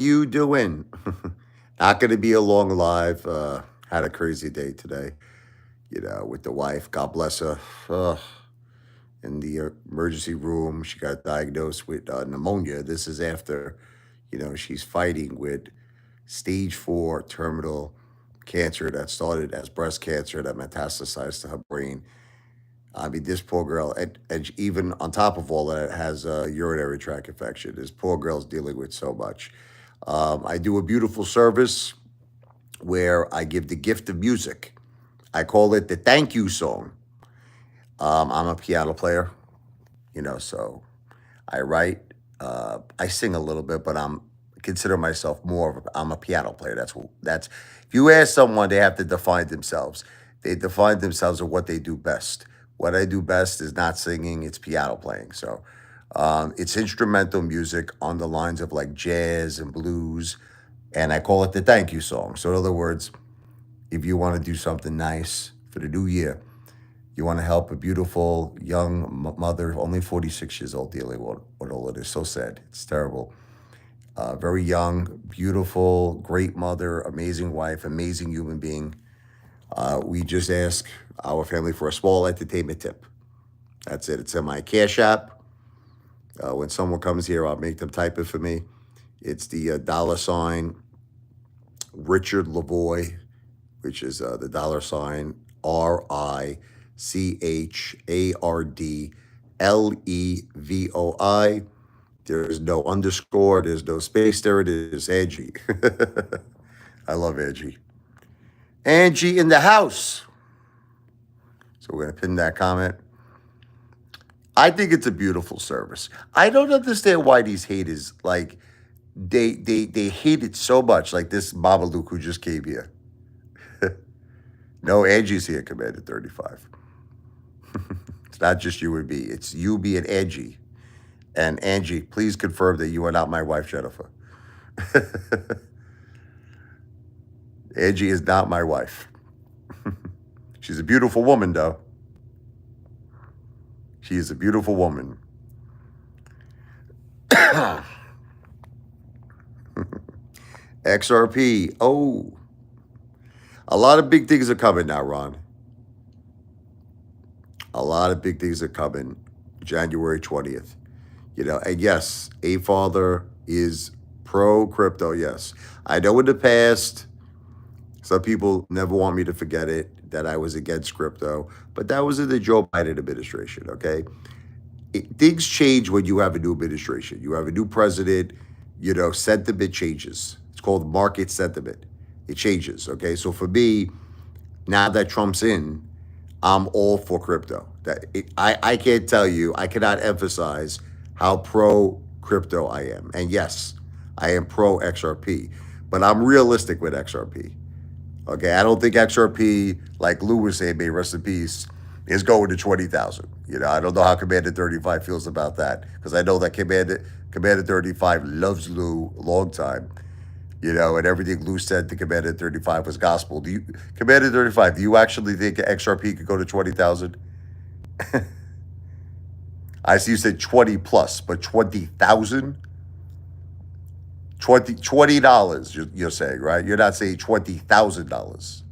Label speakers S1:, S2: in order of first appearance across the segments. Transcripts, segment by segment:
S1: You doing? Not going to be a long live. Had a crazy day today, with the wife. God bless her. Ugh. In the emergency room, she got diagnosed with pneumonia. This is after, she's fighting with stage 4 terminal cancer that started as breast cancer that metastasized to her brain. I mean, this poor girl, and even on top of all that, has a urinary tract infection. This poor girl's dealing with so much. I do a beautiful service where I give the gift of music. I call it the thank you song. I'm a piano player, so I write. I sing a little bit, but consider myself more of I'm a piano player. That's. If you ask someone, they have to define themselves. They define themselves of what they do best. What I do best is not singing; it's piano playing. So, it's instrumental music on the lines of like jazz and blues, and I call it the thank you song. So, in other words, if you want to do something nice for the new year, you want to help a beautiful young mother, only 46 years old, dealing with all of this. So sad. It's terrible. Very young, beautiful, great mother, amazing wife, amazing human being. We just ask our family for a small entertainment tip. That's it. It's in my Cash App. When someone comes here, I'll make them type it for me. It's the dollar sign Richard Lavoy, which is the dollar sign RICHARDLEVOI. There's no underscore, there's no space there. It is Angie. I love Angie. Angie in the house. So we're going to pin that comment. I think it's a beautiful service. I don't understand why these haters, like, they hate it so much. Like this Babaluke who just came here. No, Angie's here, Commander 35. It's not just you and me. It's you being Angie. And Angie, please confirm that you are not my wife, Jennifer. Angie is not my wife. She's a beautiful woman, though. She is a beautiful woman. XRP. Oh, a lot of big things are coming now, Ron. A lot of big things are coming January 20th. And yes, Apefather is pro crypto, yes. I know in the past, some people never want me to forget it, that I was against crypto, but that was in the Joe Biden administration, okay? Things change when you have a new administration. You have a new president, sentiment changes. It's called market sentiment. It changes, okay? So for me, now that Trump's in, I'm all for crypto. I can't tell you, I cannot emphasize how pro crypto I am. And yes, I am pro XRP, but I'm realistic with XRP. Okay, I don't think XRP, like Lou was saying, may rest in peace, is going to 20,000. I don't know how Commander 35 feels about that, because I know that Commander 35 loves Lou a long time. And everything Lou said to Commander 35 was gospel. Commander 35, do you actually think XRP could go to 20,000? I see you said 20 plus, but 20,000? $20, you're saying, right? You're not saying $20,000.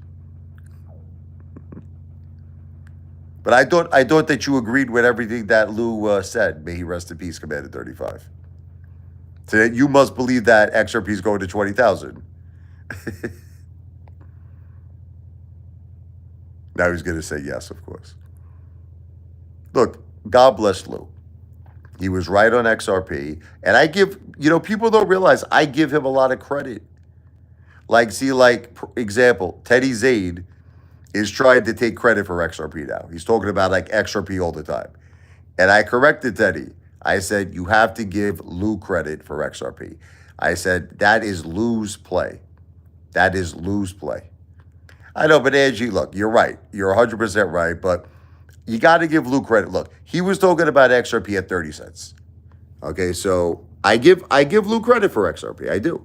S1: But I thought that you agreed with everything that Lou said. May he rest in peace, Commander 35. So you must believe that XRP is going to 20,000. Now he's going to say yes, of course. Look, God bless Lou. He was right on XRP. And I give, people don't realize I give him a lot of credit. Like, example, Teddy Zaid is trying to take credit for XRP now. He's talking about like XRP all the time. And I corrected Teddy. I said, you have to give Lou credit for XRP. I said, that is Lou's play. That is Lou's play. I know, but Angie, look, you're right. You're 100% right, but you got to give Lou credit. Look, he was talking about XRP at 30 cents. Okay, so I give Lou credit for XRP. I do.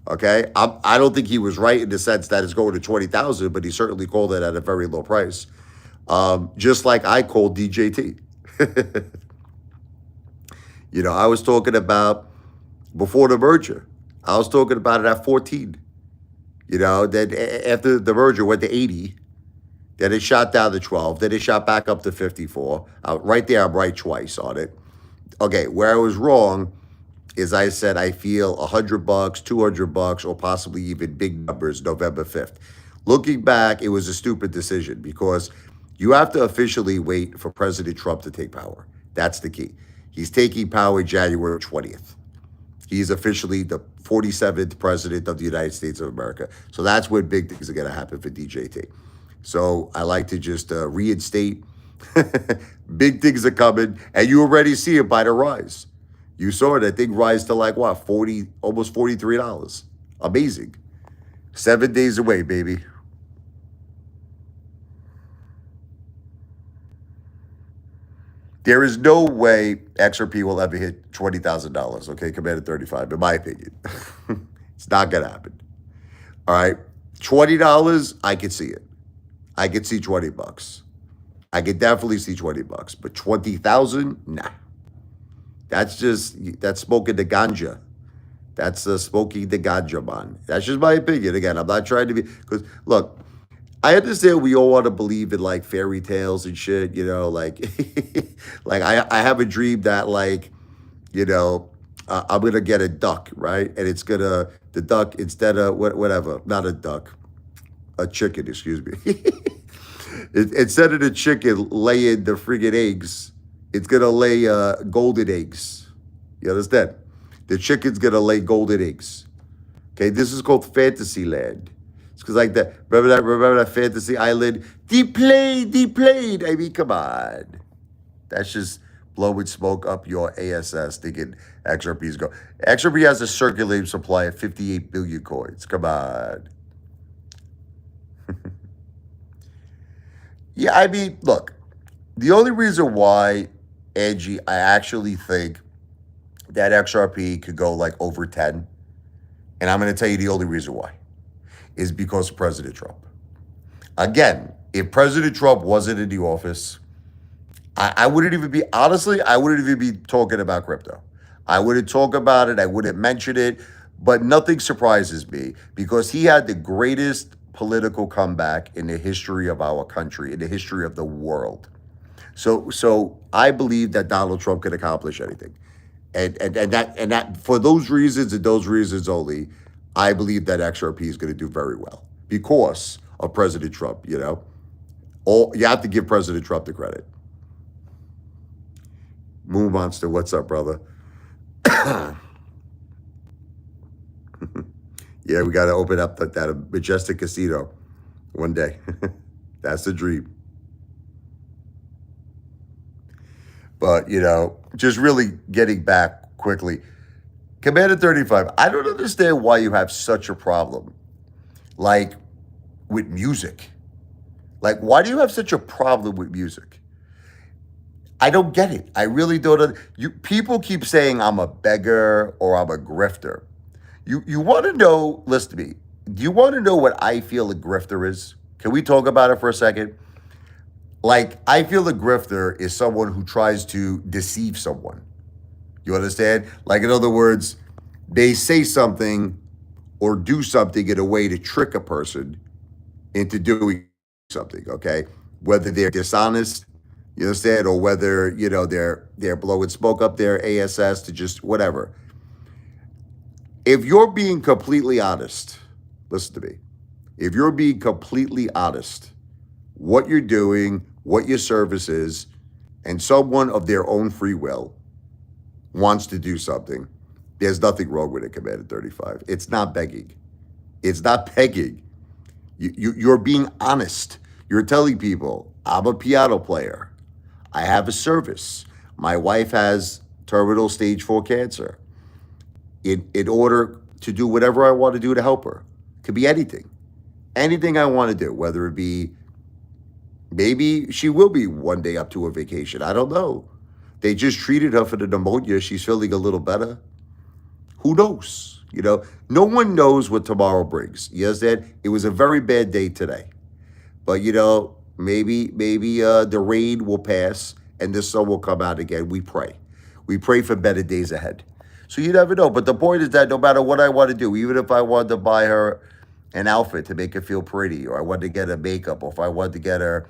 S1: Okay, I don't think he was right in the sense that it's going to 20,000, but he certainly called it at a very low price. Just like I called DJT. I was talking about before the merger. I was talking about it at 14. Then after the merger went to 80, then it shot down to 12, then it shot back up to 54. Right there, I'm right twice on it. Okay, where I was wrong is I said I feel $100, $200, or possibly even big numbers November 5th. Looking back, it was a stupid decision because you have to officially wait for President Trump to take power. That's the key. He's taking power January 20th. He's officially the 47th president of the United States of America. So that's when big things are going to happen for DJT. So I like to just reinstate big things are coming, and you already see it by the rise. You saw it, I think, rise to like what, 40, almost $43. Amazing. 7 days away, baby. There is no way XRP will ever hit $20,000, okay, compared to 35, in my opinion. It's not going to happen. All right. $20, I could see it. I could see $20. I could definitely see $20. But 20,000, nah. That's smoking the ganja. That's smoking the ganja, man. That's just my opinion. Again, I'm not trying to be, because look, I understand we all want to believe in like fairy tales and shit, like, like I have a dream that like, I'm going to get a duck, right? And the duck, instead of whatever, not a duck, a chicken, excuse me. Instead of the chicken laying the friggin' eggs, it's going to lay golden eggs. You understand? The chicken's going to lay golden eggs. Okay, this is called Fantasyland. It's because like that. Remember that Fantasy Island? Deplayed. I mean, come on. That's just blowing smoke up your ASS thinking XRP's go. XRP has a circulating supply of 58 billion coins. Come on. Yeah, I mean, look, the only reason why, Angie, I actually think that XRP could go like over 10, and I'm going to tell you the only reason why, is because of President Trump. Again, if President Trump wasn't in the office, I wouldn't even be, honestly, I wouldn't even be talking about crypto. I wouldn't talk about it. I wouldn't mention it. But nothing surprises me because he had the greatest political comeback in the history of our country, in the history of the world. So I believe that Donald Trump can accomplish anything. And that for those reasons and those reasons only, I believe that XRP is going to do very well because of President Trump, You have to give President Trump the credit. Moon Monster, what's up, brother? Yeah, we got to open up that majestic casino one day. That's the dream. But, just really getting back quickly. Commander 35, I don't understand why you have such a problem, like, with music. Like, why do you have such a problem with music? I don't get it. I really don't. People keep saying I'm a beggar or I'm a grifter. You want to know, listen to me, do you want to know what I feel a grifter is? Can we talk about it for a second? Like, I feel a grifter is someone who tries to deceive someone. You understand? Like, in other words, they say something or do something in a way to trick a person into doing something, okay? Whether they're dishonest, you understand, or whether, they're blowing smoke up their ASS to just whatever. If you're being completely honest, listen to me. If you're being completely honest, what you're doing, what your service is, and someone of their own free will wants to do something, there's nothing wrong with it, Commander 35. It's not begging. It's not begging. You're being honest. You're telling people, I'm a piano player. I have a service. My wife has terminal stage 4 cancer. In order to do whatever I want to do to help her. It could be anything. Anything I want to do, whether it be, maybe she will be one day up to a vacation. I don't know. They just treated her for the pneumonia. She's feeling a little better. Who knows? No one knows what tomorrow brings. You understand? It was a very bad day today. But, maybe the rain will pass and the sun will come out again. We pray. We pray for better days ahead. So you never know. But the point is that no matter what I want to do, even if I wanted to buy her an outfit to make her feel pretty, or I wanted to get her makeup, or if I wanted to get her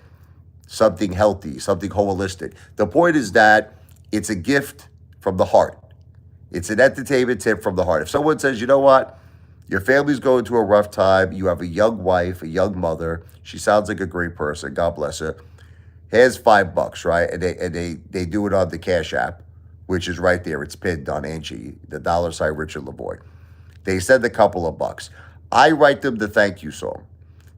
S1: something healthy, something holistic. The point is that it's a gift from the heart. It's an entertainment tip from the heart. If someone says, you know what, your family's going through a rough time, you have a young wife, a young mother, she sounds like a great person, God bless her. Here's $5, right? And they do it on the Cash App, which is right there. It's pinned on Angie, the $ Richard Lavoie. They send a couple of bucks. I write them the thank you song.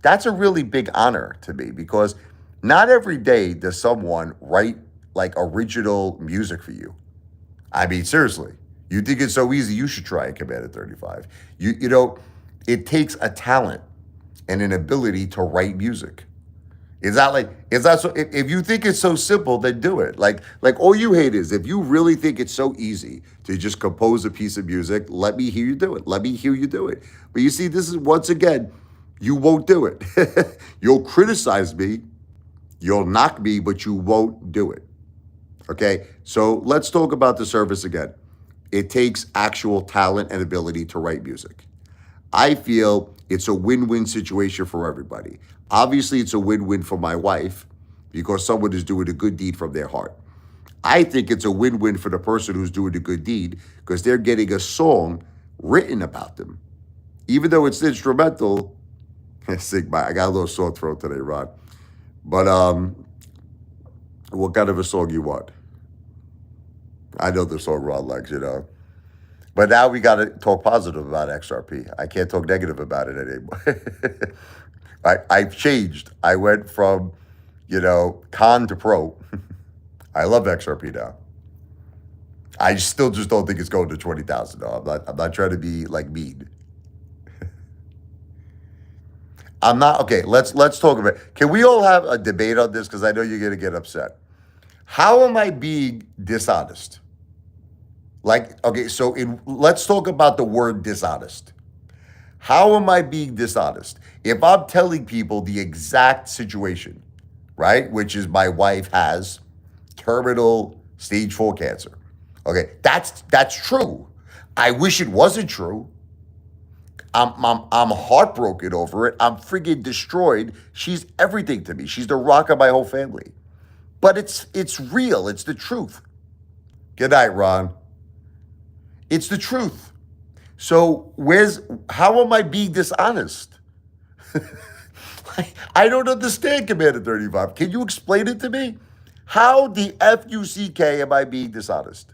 S1: That's a really big honor to me because not every day does someone write like original music for you. I mean, seriously, you think it's so easy, you should try it, Commander 35. You know, it takes a talent and an ability to write music. It's not so if you think it's so simple, then do it. Like all you hate is if you really think it's so easy to just compose a piece of music, let me hear you do it. Let me hear you do it. But you see, this is once again, you won't do it. You'll criticize me, you'll knock me, but you won't do it. Okay? So let's talk about the service again. It takes actual talent and ability to write music. I feel it's a win-win situation for everybody. Obviously, it's a win-win for my wife because someone is doing a good deed from their heart. I think it's a win-win for the person who's doing the good deed because they're getting a song written about them. Even though it's instrumental, Sigma, I got a little sore throat today, Ron. But what kind of a song you want? I know the song Ron likes, you know. But now we got to talk positive about XRP. I can't talk negative about it anymore. I've changed. I went from, con to pro. I love XRP now. I still just don't think it's going to 20,000. No, I'm not trying to be like mean. I'm not okay. Let's talk about it. Can we all have a debate on this? Because I know you're gonna get upset. How am I being dishonest? Like, okay, so let's talk about the word dishonest. How am I being dishonest? If I'm telling people the exact situation, right, which is my wife has terminal stage 4 cancer. Okay, that's true. I wish it wasn't true. I'm heartbroken over it. I'm friggin' destroyed. She's everything to me. She's the rock of my whole family. But it's real. It's the truth. Good night, Ron. It's the truth. So how am I being dishonest? I don't understand, Commander 35. Can you explain it to me? How the F-U-C-K am I being dishonest?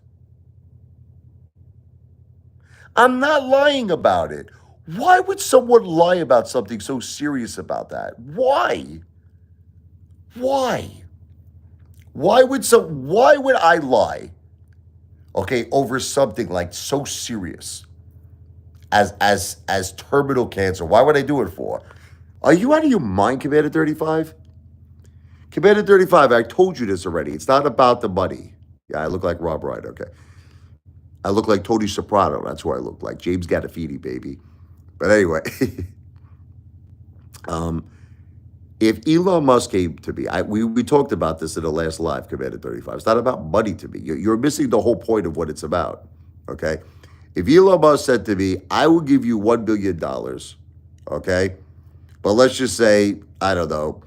S1: I'm not lying about it. Why would someone lie about something so serious about that? Why? Why? Why would I lie? Okay, over something like so serious as terminal cancer. Why would I do it for? Are you out of your mind, Commander 35? Commander 35, I told you this already. It's not about the money. Yeah, I look like Rob Wright, okay. I look like Tony Soprano. That's who I look like. James Gandolfini, baby. But anyway, if Elon Musk came to me, we talked about this in the last live, Commander 35. It's not about money to me. You're missing the whole point of what it's about, okay? If Elon Musk said to me, I will give you $1 billion, okay? But let's just say, I don't know,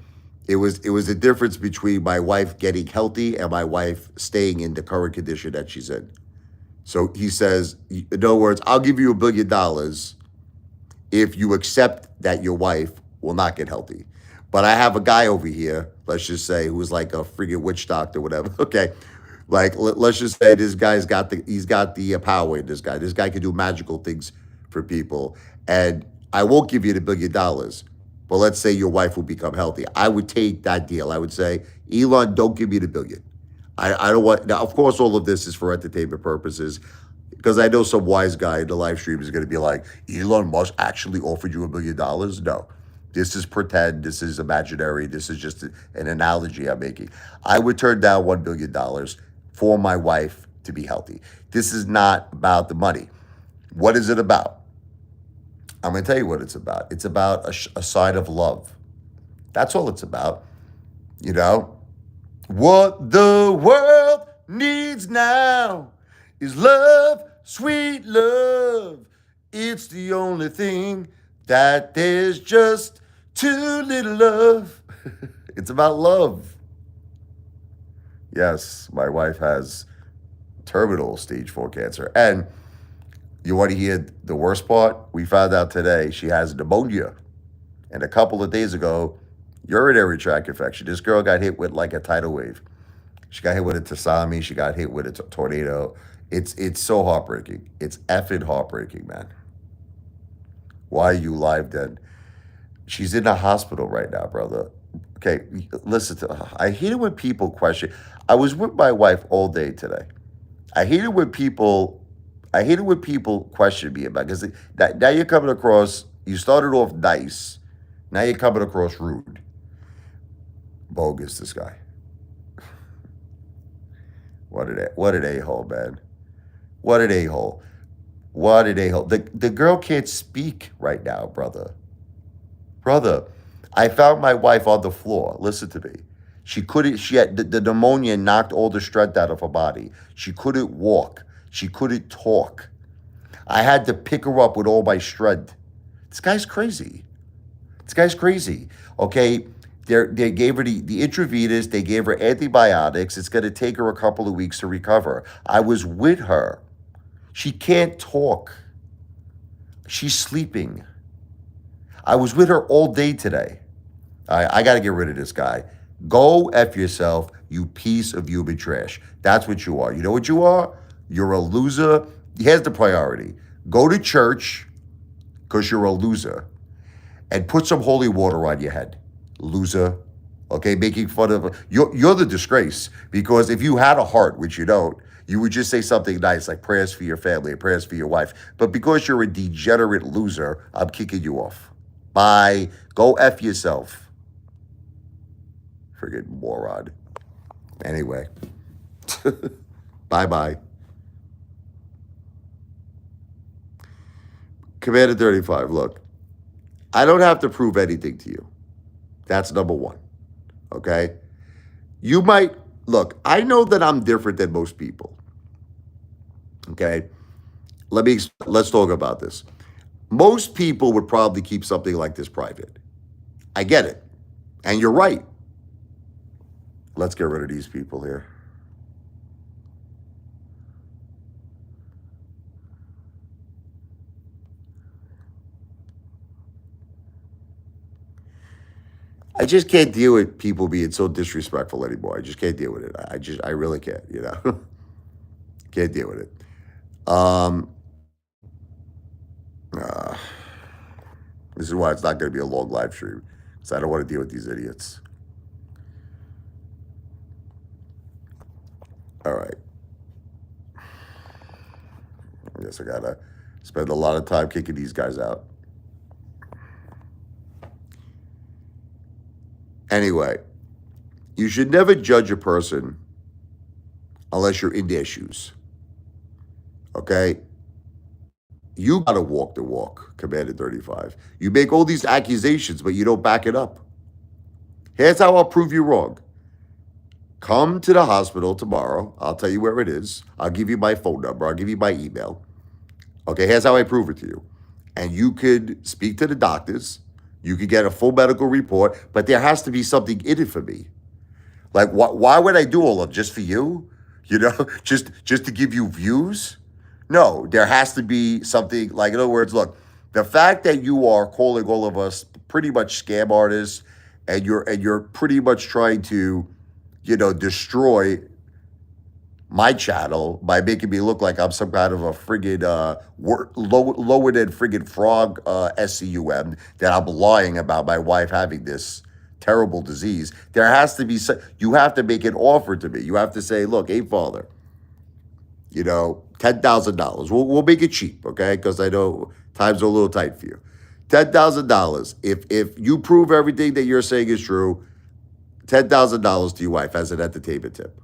S1: it was the difference between my wife getting healthy and my wife staying in the current condition that she's in. So he says, in other words, I'll give you $1 billion if you accept that your wife will not get healthy. But I have a guy over here, let's just say, who's like a friggin' witch doctor, whatever. Okay, like let's just say this guy's got the power in this guy. This guy can do magical things for people, and I won't give you the $1 billion. But let's say your wife will become healthy. I would take that deal. I would say, Elon, don't give me the $1 billion. I don't want. Now, of course, all of this is for entertainment purposes. Because I know some wise guy in the live stream is going to be like, Elon Musk actually offered you $1 billion? No. This is pretend. This is imaginary. This is just an analogy I'm making. I would turn down $1 billion for my wife to be healthy. This is not about the money. What is it about? I'm going to tell you what it's about. It's about a sign of love. That's all it's about. You know? What the world needs now is love, Sweet love, it's the only thing that there's just too little of. It's about love. Yes, my wife has terminal stage 4 cancer. And you want to hear the worst part? We found out today she has pneumonia. And a couple of days ago, urinary tract infection. This girl got hit with like a tidal wave. She got hit with a tsunami. She got hit with a tornado. It's so heartbreaking. It's effing heartbreaking, man. Why are you live then? She's in the hospital right now, brother. Okay, listen to her. I hate it when people question. I was with my wife all day today. I hate it when people question me about because now you're coming across. You started off nice. Now you're coming across rude. Bogus, this guy. What an a-hole, man. What an a-hole. What an a-hole. The girl can't speak right now, brother. Brother, I found my wife on the floor. Listen to me. She had the pneumonia knocked all the strength out of her body. She couldn't walk. She couldn't talk. I had to pick her up with all my strength. This guy's crazy. This guy's crazy. Okay, they gave her the intravenous. They gave her antibiotics. It's going to take her a couple of weeks to recover. I was with her. She can't talk. She's sleeping. I was with her all day today. I got to get rid of this guy. Go F yourself, you piece of human trash. That's what you are. You know what you are? You're a loser. Here's the priority. Go to church because you're a loser and put some holy water on your head. Loser. Okay, making fun of you're the disgrace because if you had a heart, which you don't, you would just say something nice like prayers for your family and prayers for your wife. But because you're a degenerate loser, I'm kicking you off. Bye. Go F yourself. Friggin' moron. Anyway. Bye-bye. Commander 35, look, I don't have to prove anything to you. That's number one. Okay? You might, look, I know that I'm different than most people. Okay? Let's talk about this. Most people would probably keep something like this private. I get it. And you're right. Let's get rid of these people here. I just can't deal with people being so disrespectful anymore. I just can't deal with it. I really can't, you know. Can't deal with it. This is why it's not going to be a long live stream, because I don't want to deal with these idiots. All right. I guess I got to spend a lot of time kicking these guys out. Anyway, you should never judge a person unless you're in their shoes. Okay? You got to walk the walk, Commander 35. You make all these accusations, but you don't back it up. Here's how I'll prove you wrong. Come to the hospital tomorrow. I'll tell you where it is. I'll give you my phone number. I'll give you my email. Okay, here's how I prove it to you. And you could speak to the doctors. You could get a full medical report, but there has to be something in it for me. Like, why would I do all of it? Just for you? You know, just to give you views? No, there has to be something, like, in other words, look, the fact that you are calling all of us pretty much scam artists and you're pretty much trying to, you know, destroy my channel by making me look like I'm some kind of a friggin' lower than friggin' frog SCUM, that I'm lying about my wife having this terrible disease. There has to be you have to make an offer to me. You have to say, look, Apefather, you know, $10,000. We'll make it cheap, okay? Because I know times are a little tight for you. $10,000. If you prove everything that you're saying is true, $10,000 to your wife as an entertainment tip.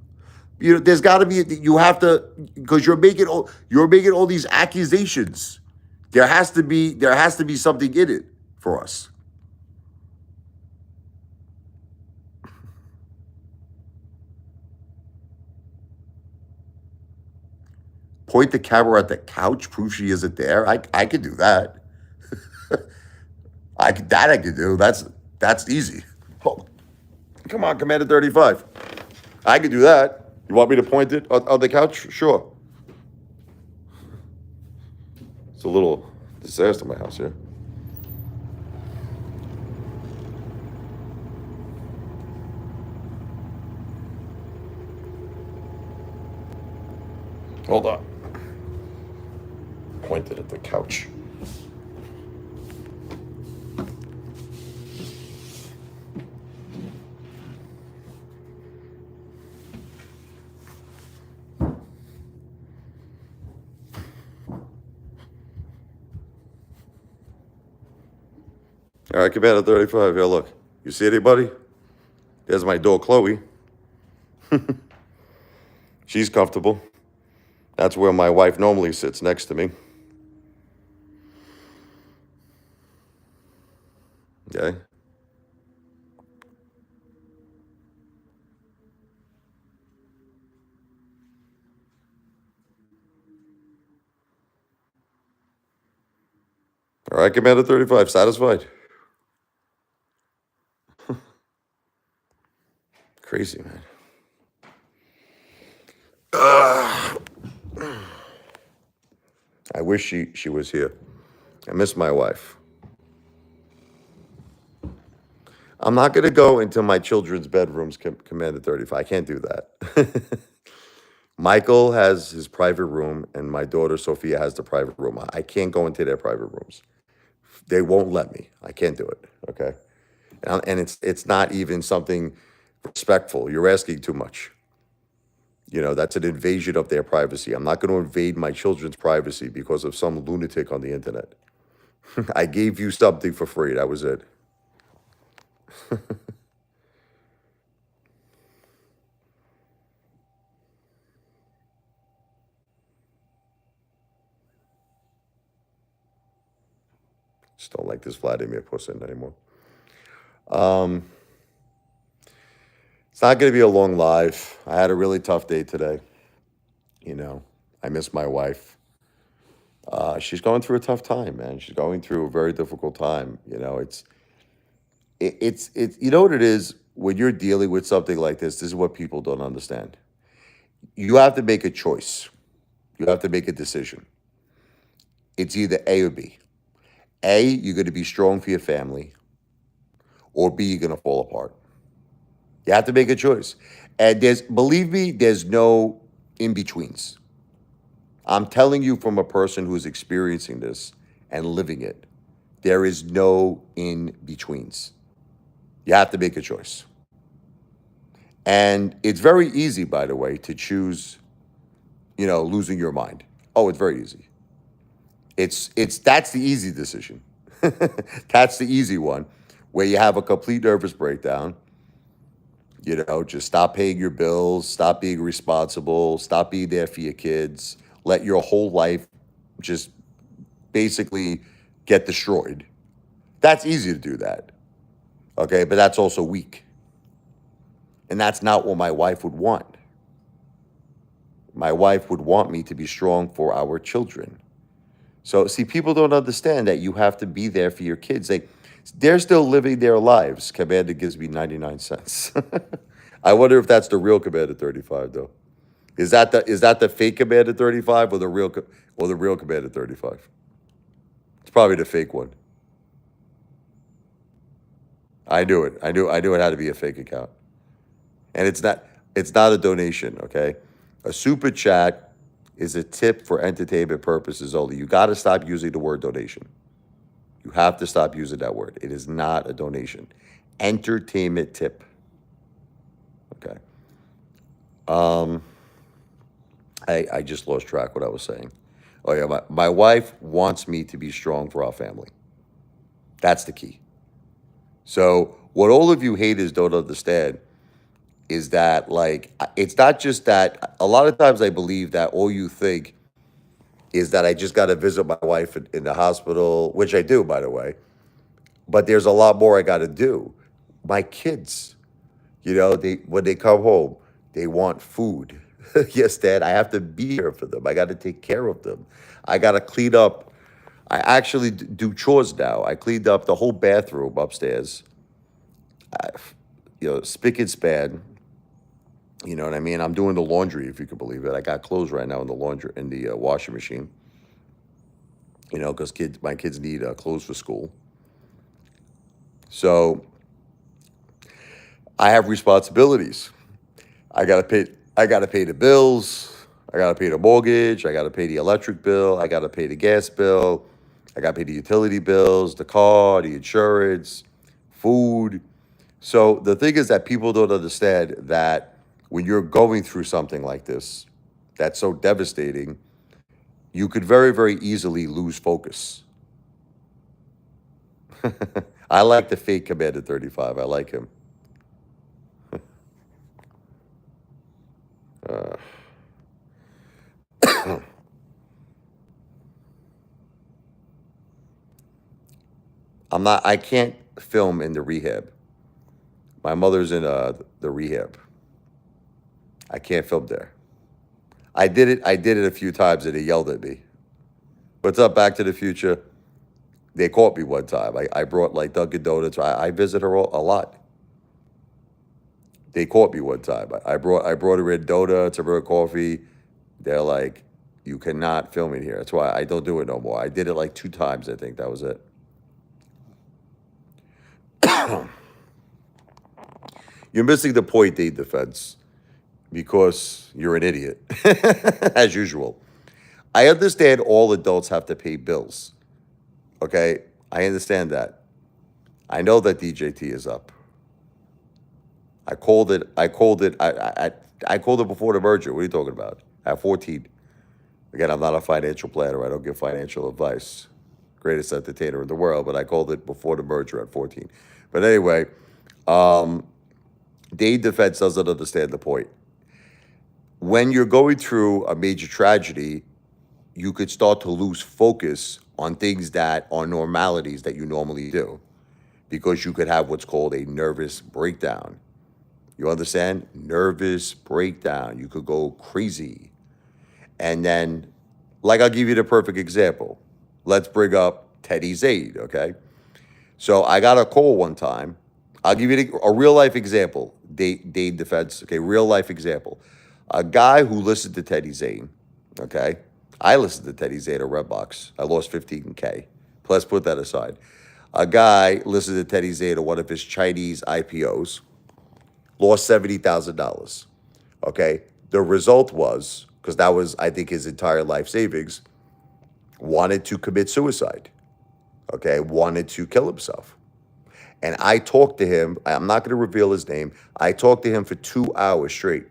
S1: You know, there's got to be, you have to, because you're making all these accusations. There has to be something in it for us. point the camera at the couch, prove she isn't there. I could do that. I could do. That's easy. Oh, come on, Commander 35. I could do that. You want me to point it on the couch? Sure. It's a little disaster in my house here. Hold on. Point it at the couch. All right, Commander 35. Here, look. You see anybody? There's my dog, Chloe. She's comfortable. That's where my wife normally sits, next to me. Okay. All right, Commander 35. Satisfied? Crazy, man. I wish she was here. I miss my wife. I'm not going to go into my children's bedrooms, Commander 35. I can't do that. Michael has his private room, and my daughter Sophia has the private room. I can't go into their private rooms. They won't let me. I can't do it. Okay, and it's not even something respectful. You're asking too much. You know, that's an invasion of their privacy. I'm not going to invade my children's privacy because of some lunatic on the internet. I gave you something for free. That was it. Just don't like this Vladimir Putin anymore. It's not going to be a long live. I had a really tough day today. You know, I miss my wife. She's going through a tough time, man. She's going through a very difficult time. You know, it's you know what it is when you're dealing with something like this. This is what people don't understand. You have to make a choice. You have to make a decision. It's either A or B. A, you're going to be strong for your family, or B, you're going to fall apart. You have to make a choice. And believe me, there's no in betweens. I'm telling you from a person who's experiencing this and living it, there is no in betweens. You have to make a choice. And it's very easy, by the way, to choose, losing your mind. Oh, it's very easy. That's the easy decision. That's the easy one, where you have a complete nervous breakdown. Just stop paying your bills, stop being responsible, stop being there for your kids, let your whole life just basically get destroyed. That's easy to do that. Okay, but that's also weak. And that's not what my wife would want. My wife would want me to be strong for our children. So, see, people don't understand that you have to be there for your kids. They're still living their lives. Commander gives me 99 cents. I wonder if that's the real Commander 35, though. Is that the fake Commander 35 or the real Commander 35? It's probably the fake one. I knew it. I knew it had to be a fake account. And it's not a donation, okay? A super chat is a tip for entertainment purposes only. You got to stop using the word donation. You have to stop using that word. It is not a donation. Entertainment tip. Okay. I just lost track what I was saying. Oh yeah, my wife wants me to be strong for our family. That's the key. So what all of you haters don't understand is that, it's not just that. A lot of times I believe that all you think is that I just got to visit my wife in the hospital, which I do, by the way. But there's a lot more I got to do. My kids, when they come home, they want food. Yes, Dad, I have to be here for them. I got to take care of them. I got to clean up. I actually do chores now. I cleaned up the whole bathroom upstairs, spick and span. You know what I mean? I'm doing the laundry, if you could believe it. I got clothes right now in the laundry, in the washing machine, because my kids need clothes for school. So I have responsibilities. I gotta pay the bills. I gotta pay the mortgage. I gotta pay the electric bill. I gotta pay the gas bill. I gotta pay the utility bills, the car, the insurance, food. So the thing is that people don't understand that when you're going through something like this, that's so devastating, you could very, very easily lose focus. I like the fake Commander 35. I like him. Uh, I can't film in the rehab. My mother's in the rehab. I can't film there. I did it a few times and they yelled at me. What's up, Back to the Future? They caught me one time. I brought like Dunkin' Donuts. I visit her a lot. They caught me one time. I brought her in donuts, I brought her coffee. They're like, you cannot film in here. That's why I don't do it no more. I did it like 2 times, I think. That was it. You're missing the point, Dave Defense, because you're an idiot, as usual. I understand all adults have to pay bills. Okay? I understand that. I know that DJT is up. I called it. I called it before the merger. What are you talking about? At 14. Again, I'm not a financial planner. I don't give financial advice. Greatest entertainer in the world, but I called it before the merger at 14. But anyway, Dave Defense doesn't understand the point. When you're going through a major tragedy, you could start to lose focus on things that are normalities that you normally do because you could have what's called a nervous breakdown. You understand? Nervous breakdown. You could go crazy. And then, like, I'll give you the perfect example. Let's bring up Teddy Zaid, okay? So I got a call one time. I'll give you a real life example. Dade Defense, okay, real life example. A guy who listened to Teddy Zane, okay? I listened to Teddy Zane at Redbox. I lost 15K. Let's put that aside. A guy listened to Teddy Zane at one of his Chinese IPOs, lost $70,000. Okay? The result was, because that was, I think, his entire life savings, wanted to commit suicide. Okay? Wanted to kill himself. And I talked to him. I'm not going to reveal his name. I talked to him for 2 hours straight.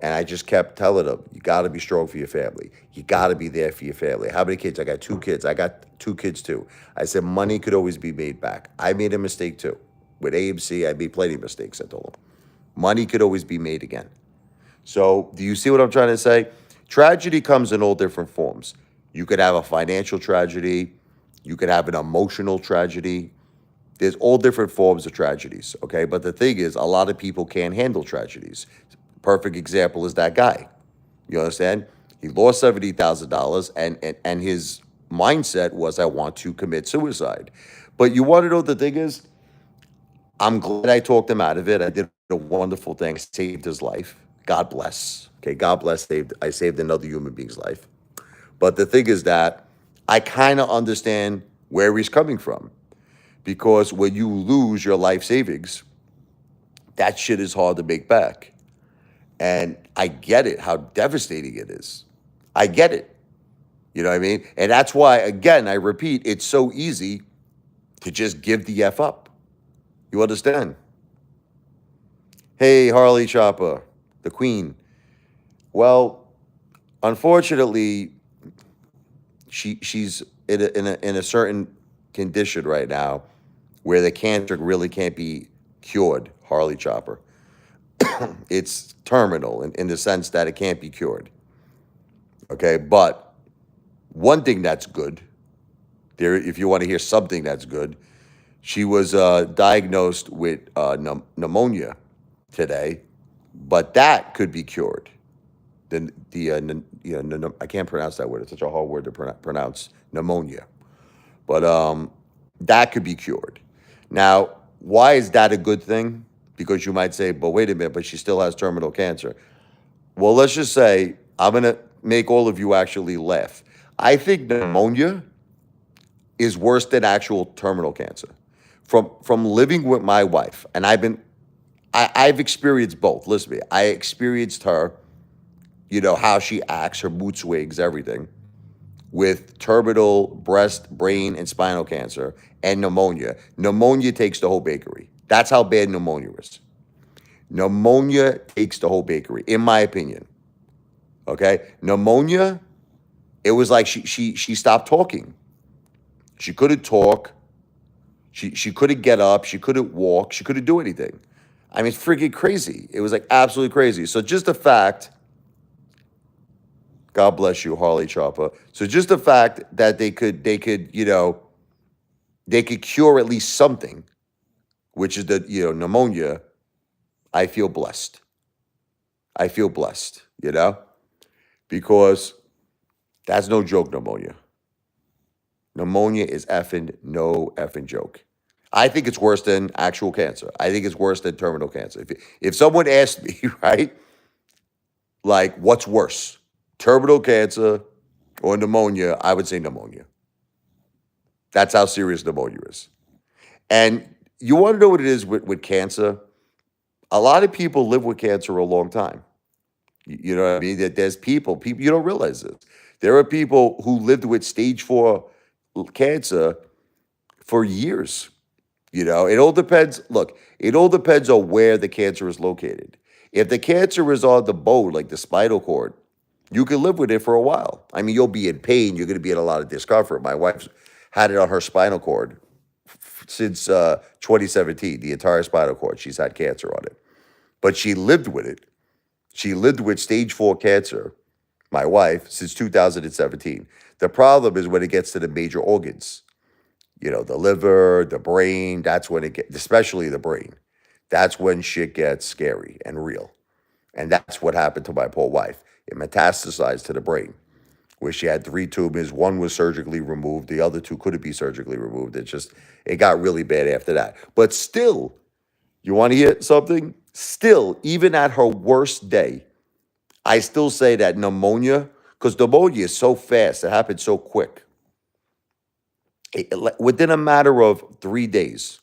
S1: And I just kept telling him, you got to be strong for your family. You got to be there for your family. How many kids? I got 2 kids. I got 2 kids too. I said, money could always be made back. I made a mistake too. With AMC, I made plenty of mistakes, I told him. Money could always be made again. So do you see what I'm trying to say? Tragedy comes in all different forms. You could have a financial tragedy. You could have an emotional tragedy. There's all different forms of tragedies, okay? But the thing is, a lot of people can't handle tragedies. Perfect example is that guy. You understand? He lost $70,000 and his mindset was, I want to commit suicide. But you want to know the thing is, I'm glad I talked him out of it. I did a wonderful thing. I saved his life. God bless. Okay, God bless. I saved another human being's life. But the thing is that I kind of understand where he's coming from. Because when you lose your life savings, that shit is hard to make back. And I get it, how devastating it is. I get it. You know what I mean? And that's why, again, I repeat, it's so easy to just give the F up. You understand? Hey, Harley Chopper, the queen. Well, unfortunately, she's in a certain condition right now where the cancer really can't be cured, Harley Chopper. It's terminal in the sense that it can't be cured. Okay, but one thing that's good, there, if you want to hear something that's good, she was diagnosed with pneumonia today, but that could be cured. I can't pronounce that word. It's such a hard word to pronounce. Pneumonia, but that could be cured. Now, why is that a good thing? Because you might say, but wait a minute, but she still has terminal cancer. Well, let's just say I'm gonna make all of you actually laugh. I think pneumonia is worse than actual terminal cancer. From living with my wife, and I've experienced both. Listen to me. I experienced her, how she acts, her mood swings, everything, with terminal breast, brain, and spinal cancer and pneumonia. Pneumonia takes the whole bakery. That's how bad pneumonia is. Pneumonia takes the whole bakery, in my opinion. Okay? Pneumonia, it was like she stopped talking. She couldn't talk. She couldn't get up. She couldn't walk. She couldn't do anything. I mean, it's freaking crazy. It was like absolutely crazy. So just the fact, God bless you, Harley Chopper. So just the fact that they could, they could cure at least something, which is the, pneumonia. I feel blessed. I feel blessed, because that's no joke, pneumonia. Pneumonia is no effing joke. I think it's worse than actual cancer. I think it's worse than terminal cancer. If someone asked me, right, like, what's worse, terminal cancer or pneumonia, I would say pneumonia. That's how serious pneumonia is. And you want to know what it is with cancer? A lot of people live with cancer a long time. You know what I mean? That there's people, you don't realize this. There are people who lived with stage 4 cancer for years. It all depends. Look, it all depends on where the cancer is located. If the cancer is on the bone, like the spinal cord, you can live with it for a while. I mean, you'll be in pain. You're going to be in a lot of discomfort. My wife had it on her spinal cord since 2017, the entire spinal cord. She's had cancer on it. But she lived with it. She lived with stage 4 cancer, my wife, since 2017. The problem is when it gets to the major organs, the liver, the brain, that's when it gets, especially the brain. That's when shit gets scary and real. And that's what happened to my poor wife. It metastasized to the brain, where she had 3 tumors. One was surgically removed. The other 2 couldn't be surgically removed. It got really bad after that. But still, you want to hear something? Still, even at her worst day, I still say that pneumonia, because pneumonia is so fast, it happens so quick. Within a matter of 3 days,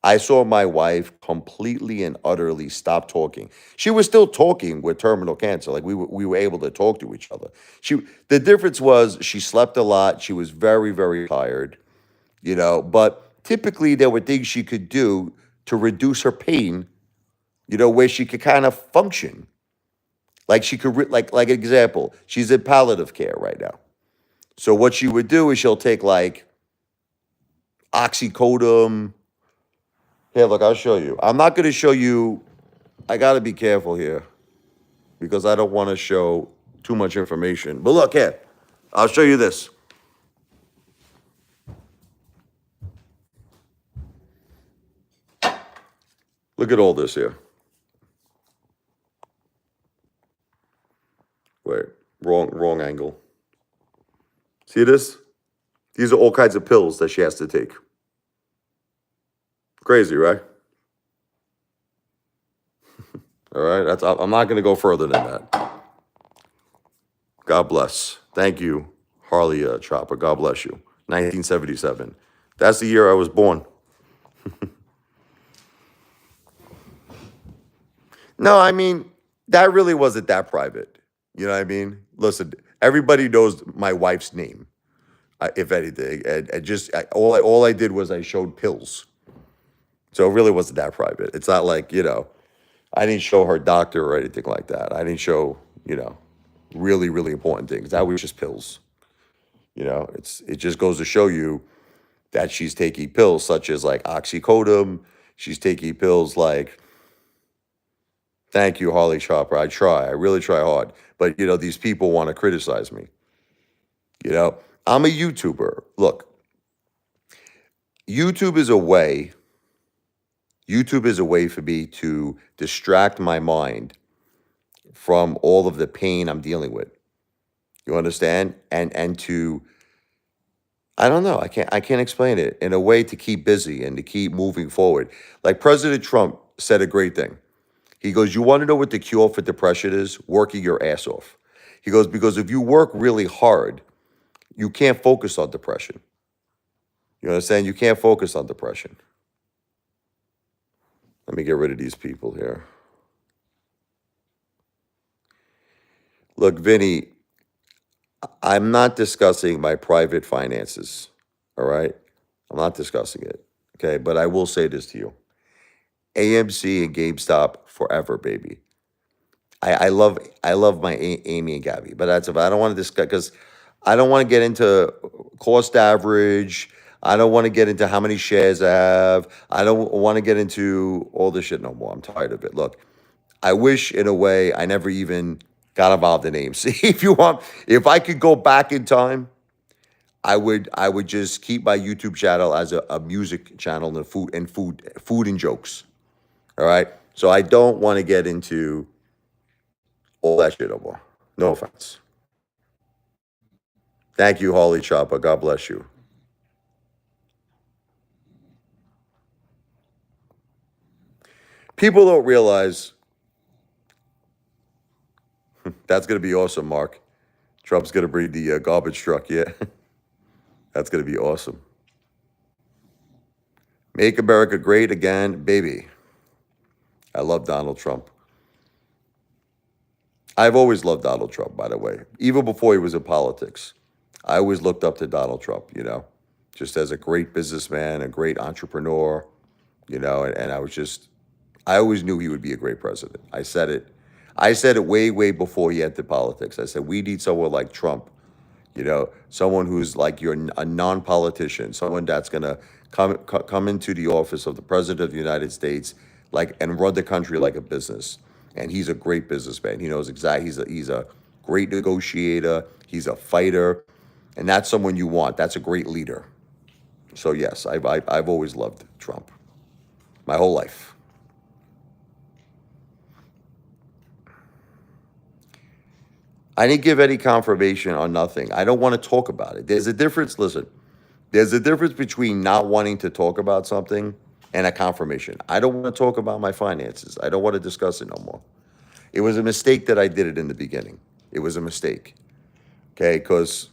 S1: I saw my wife completely and utterly stop talking. She was still talking with terminal cancer. Like we were able to talk to each other. The difference was she slept a lot. She was very, very tired, but typically there were things she could do to reduce her pain, where she could kind of function. Like she could, like an example, she's in palliative care right now. So what she would do is she'll take like oxycodone. Here, look, I'll show you. I'm not going to show you. I got to be careful here because I don't want to show too much information. But look, here, I'll show you this. Look at all this here. Wait, wrong angle. See this? These are all kinds of pills that she has to take. Crazy, right? All right, I'm not going to go further than that. God bless. Thank you, Harley Chopper. God bless you. 1977. That's the year I was born. No, I mean, that really wasn't that private. You know what I mean? Listen, everybody knows my wife's name, if anything. And just all I did was I showed pills. So it really wasn't that private. It's not like, I didn't show her doctor or anything like that. I didn't show, really, really important things. That was just pills. It just goes to show you that she's taking pills such as like oxycodone. She's taking pills like, thank you, Harley Chopper. I try. I really try hard. But, these people want to criticize me. I'm a YouTuber. Look, YouTube is a way for me to distract my mind from all of the pain I'm dealing with. You understand? And to I don't know. I can't explain it in a way to keep busy and to keep moving forward. Like President Trump said a great thing. He goes, "You want to know what the cure for depression is? Working your ass off." He goes, "Because if you work really hard, you can't focus on depression." You understand? You can't focus on depression. Let me get rid of these people here. Look, Vinny, I'm not discussing my private finances. All right? I'm not discussing it. Okay. But I will say this to you: AMC and GameStop forever, baby. I love my Amy and Gabby, but that's about. I don't want to discuss because I don't want to get into cost average. I don't want to get into how many shares I have. I don't want to get into all this shit no more. I'm tired of it. Look, I wish in a way I never even got involved in AMC. If you want, if I could go back in time, I would just keep my YouTube channel as a music channel and food and jokes. All right. So I don't want to get into all that shit no more. No offense. Thank you, Holly Chopper. God bless you. People don't realize that's going to be awesome, Mark. Trump's going to bring the garbage truck. Yeah, that's going to be awesome. Make America great again, baby. I love Donald Trump. I've always loved Donald Trump, by the way, even before he was in politics. I always looked up to Donald Trump, just as a great businessman, a great entrepreneur, and I always knew he would be a great president. I said it. I said it way, way before he entered politics. I said, we need someone like Trump, someone who's like a non-politician, someone that's going to come into the office of the president of the United States and run the country like a business. And he's a great businessman. He knows exactly. He's a great negotiator. He's a fighter, and that's someone you want. That's a great leader. So yes, I've always loved Trump, my whole life. I didn't give any confirmation on nothing. I don't want to talk about it. There's a difference. Listen, there's a difference between not wanting to talk about something and a confirmation. I don't want to talk about my finances. I don't want to discuss it no more. It was a mistake that I did it in the beginning. It was a mistake. Okay, because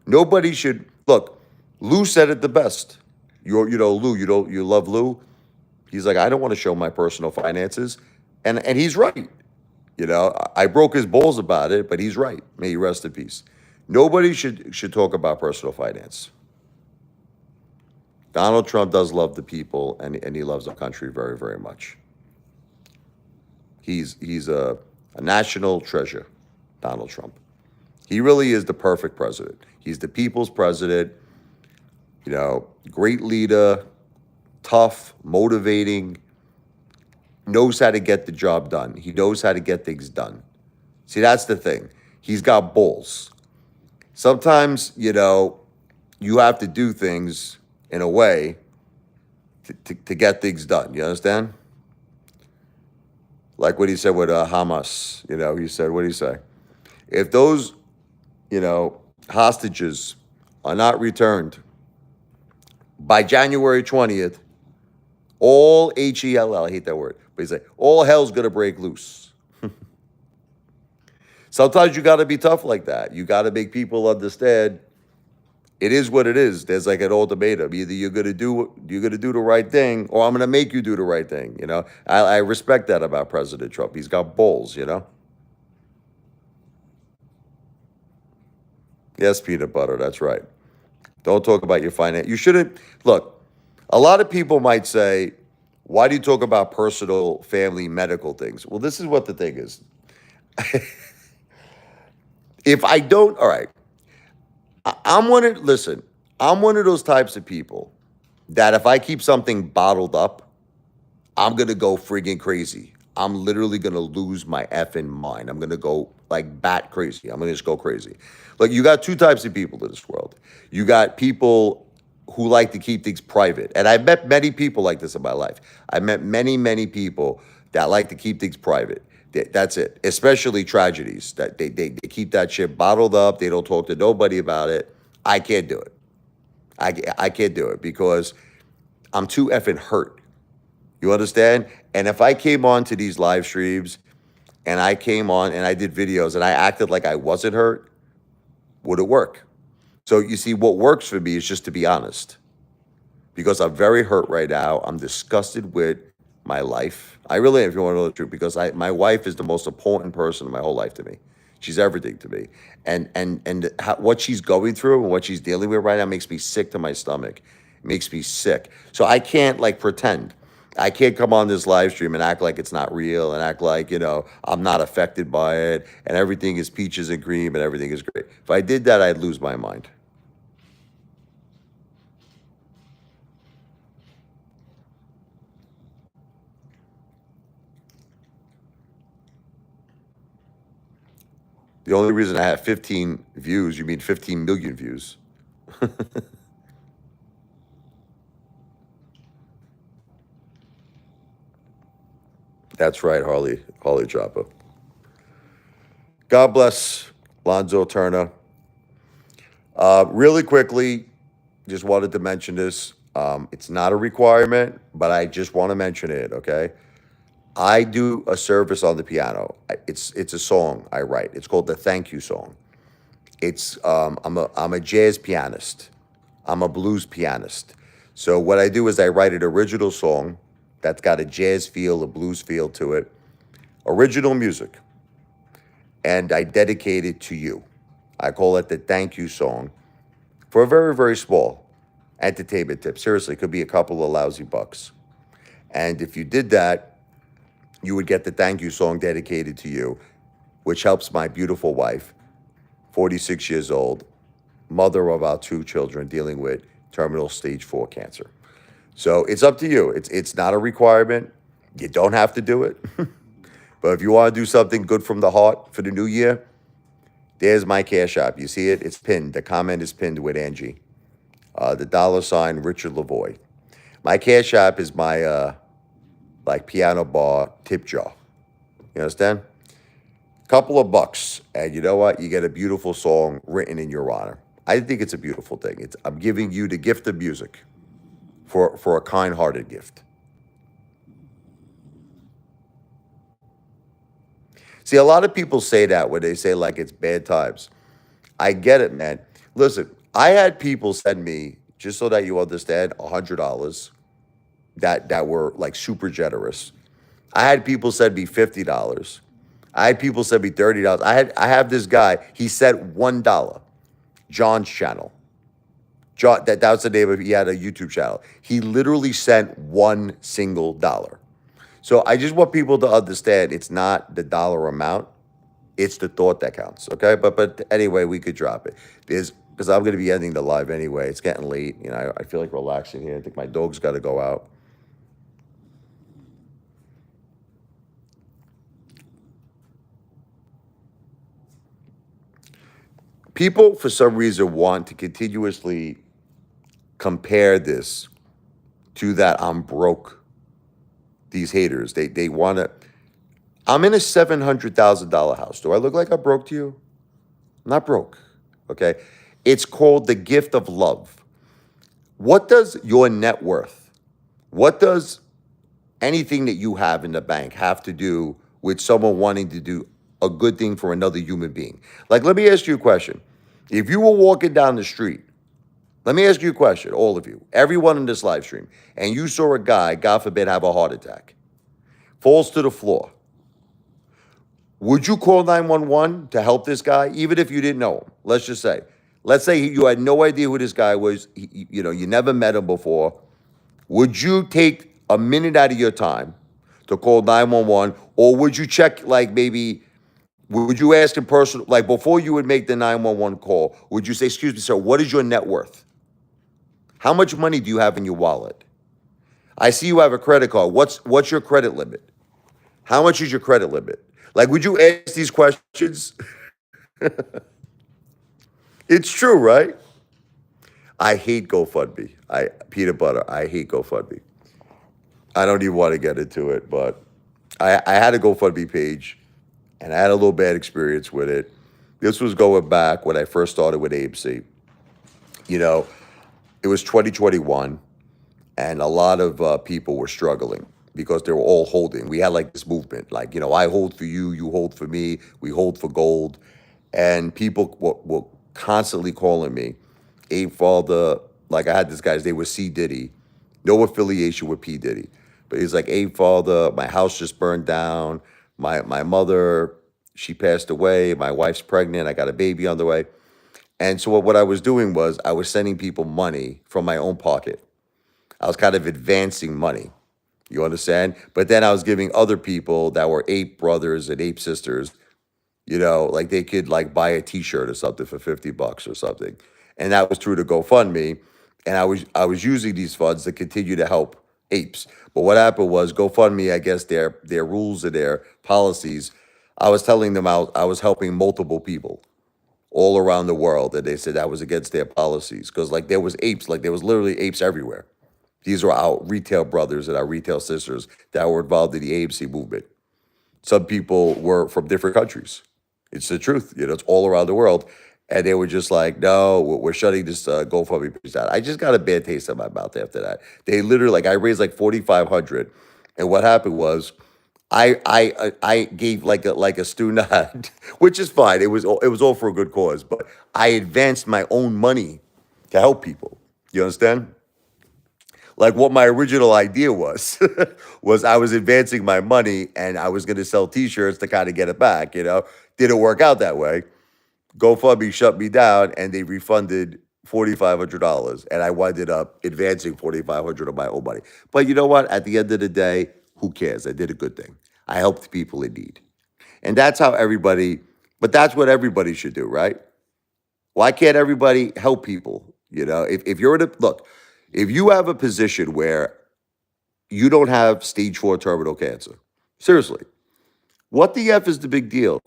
S1: nobody should look. Lou said it the best. Lou. You love Lou. He's like, I don't want to show my personal finances, and he's right. I broke his balls about it, but he's right. May he rest in peace. Nobody should talk about personal finance. Donald Trump does love the people, and he loves our country very, very much. He's a national treasure, Donald Trump. He really is the perfect president. He's the people's president. Great leader, tough, motivating, knows how to get the job done. He knows how to get things done. See, that's the thing. He's got balls. Sometimes, you have to do things in a way to get things done. You understand? Like what he said with Hamas. He said, what did he say? If those, hostages are not returned by January 20th, all Hell, I hate that word, but he's like, all hell's going to break loose. Sometimes you got to be tough like that. You got to make people understand it is what it is. There's like an ultimatum. Either you're going to do the right thing, or I'm going to make you do the right thing. I respect that about President Trump. He's got balls, Yes, peanut butter. That's right. Don't talk about your finance. You shouldn't. Look, a lot of people might say, why do you talk about personal, family, medical things? Well, this is what the thing is. If I don't, all right, I'm one of those types of people that if I keep something bottled up, I'm going to go friggin' crazy. I'm literally going to lose my effing mind. I'm going to go like bat crazy. I'm going to just go crazy. Look, you got two types of people in this world. You got people who like to keep things private. And I've met many people like this in my life. I met many, many people that like to keep things private. That's it. Especially tragedies. That they keep that shit bottled up. They don't talk to nobody about it. I can't do it. I can't do it because I'm too effing hurt. You understand? And if I came on to these live streams and I came on and I did videos and I acted like I wasn't hurt, would it work? So you see, what works for me is just to be honest because I'm very hurt right now. I'm disgusted with my life. I really am, if you want to know the truth, because my wife is the most important person in my whole life to me. She's everything to me, and what she's going through and what she's dealing with right now makes me sick to my stomach. It makes me sick. So I can't like pretend. I can't come on this live stream and act like it's not real and act like, I'm not affected by it and everything is peaches and cream and everything is great. If I did that, I'd lose my mind. The only reason I have 15 views, you mean 15 million views. That's right, Harley Chopper. God bless Lonzo Turner. Really quickly, just wanted to mention this. It's not a requirement, but I just want to mention it, okay? I do a service on the piano. It's a song I write. It's called the Thank You Song. I'm a jazz pianist. I'm a blues pianist. So what I do is I write an original song that's got a jazz feel, a blues feel to it, original music, and I dedicate it to you. I call it the Thank You Song for a very, very small entertainment tip. Seriously, it could be a couple of lousy bucks. And if you did that, you would get the Thank You Song dedicated to you, which helps my beautiful wife, 46 years old, mother of our two children dealing with terminal stage 4 cancer. So it's up to you. It's not a requirement. You don't have to do it. But if you want to do something good from the heart for the new year, there's my Cash App. You see it? It's pinned. The comment is pinned with Angie. The $ Richard Lavoie. My Cash App is my like piano bar tip jar. You understand? Couple of bucks, and you know what? You get a beautiful song written in your honor. I think it's a beautiful thing. I'm giving you the gift of music for a kind-hearted gift. See, a lot of people say that when they say like it's bad times. I get it, man. Listen, I had people send me, just so that you understand, $100 that were like super generous. I had people send me $50. I had people send me $30. I have this guy, he sent $1. John's channel. John, that was the name of, he had a YouTube channel. He literally sent one single dollar. So I just want people to understand it's not the dollar amount, it's the thought that counts. Okay. But anyway, we could drop it. Because I'm gonna be ending the live anyway. It's getting late. I feel like relaxing here. I think my dog's gotta go out. People for some reason want to continuously compare this to that I'm broke. These haters, they want to. I'm in a $700,000 house. Do I look like I'm broke to you? I'm not broke. Okay. It's called the gift of love. What does your net worth, what does anything that you have in the bank have to do with someone wanting to do a good thing for another human being? Like, let me ask you a question. If you were walking down the street, let me ask you a question, all of you, everyone in this live stream, and you saw a guy, God forbid, have a heart attack, falls to the floor. Would you call 911 to help this guy, even if you didn't know him? Let's say you had no idea who this guy was. You never met him before. Would you take a minute out of your time to call 911, or would you check, like, maybe, would you ask him personally, like, before you would make the 911 call, would you say, excuse me, sir, what is your net worth? How much money do you have in your wallet? I see you have a credit card. What's your credit limit? How much is your credit limit? Like, would you ask these questions? It's true, right? I hate GoFundMe. Peanut butter, I hate GoFundMe. I don't even want to get into it, but I had a GoFundMe page and I had a little bad experience with it. This was going back when I first started with AMC. You know, it was 2021, and a lot of people were struggling because they were all holding. We had like this movement, like, I hold for you, you hold for me, we hold for gold. And people were constantly calling me, Abe Father. Like, I had this guy's name was C. Diddy, no affiliation with P. Diddy. But he's like, Abe Father, my house just burned down. My mother, she passed away. My wife's pregnant. I got a baby on the way. And so what I was doing was I was sending people money from my own pocket. I was kind of advancing money. You understand? But then I was giving other people that were ape brothers and ape sisters, like they could like buy a t-shirt or something for 50 bucks or something. And that was through the GoFundMe. And I was using these funds to continue to help apes. But what happened was GoFundMe, I guess their rules and their policies, I was telling them I was helping multiple people all around the world, and they said that was against their policies because like there was apes, like there was literally apes everywhere. These were our retail brothers and our retail sisters that were involved in the AMC movement. Some people were from different countries. It's the truth. It's all around the world. And they were just like, no, we're shutting this GoFundMe page down. I just got a bad taste in my mouth after that. They literally, like, I raised like 4,500, and what happened was, I gave like a stew nod, which is fine. It was all for a good cause, but I advanced my own money to help people. You understand? Like what my original idea was was I was advancing my money and I was going to sell T-shirts to kind of get it back. Didn't work out that way. GoFundMe shut me down and they refunded $4,500, and I winded up advancing 4,500 of my own money. But you know what? At the end of the day, who cares? I did a good thing. I helped people in need, and that's how everybody. But that's what everybody should do, right? Why can't everybody help people? If you're in a look, if you have a position where you don't have stage 4 terminal cancer, seriously, what the F is the big deal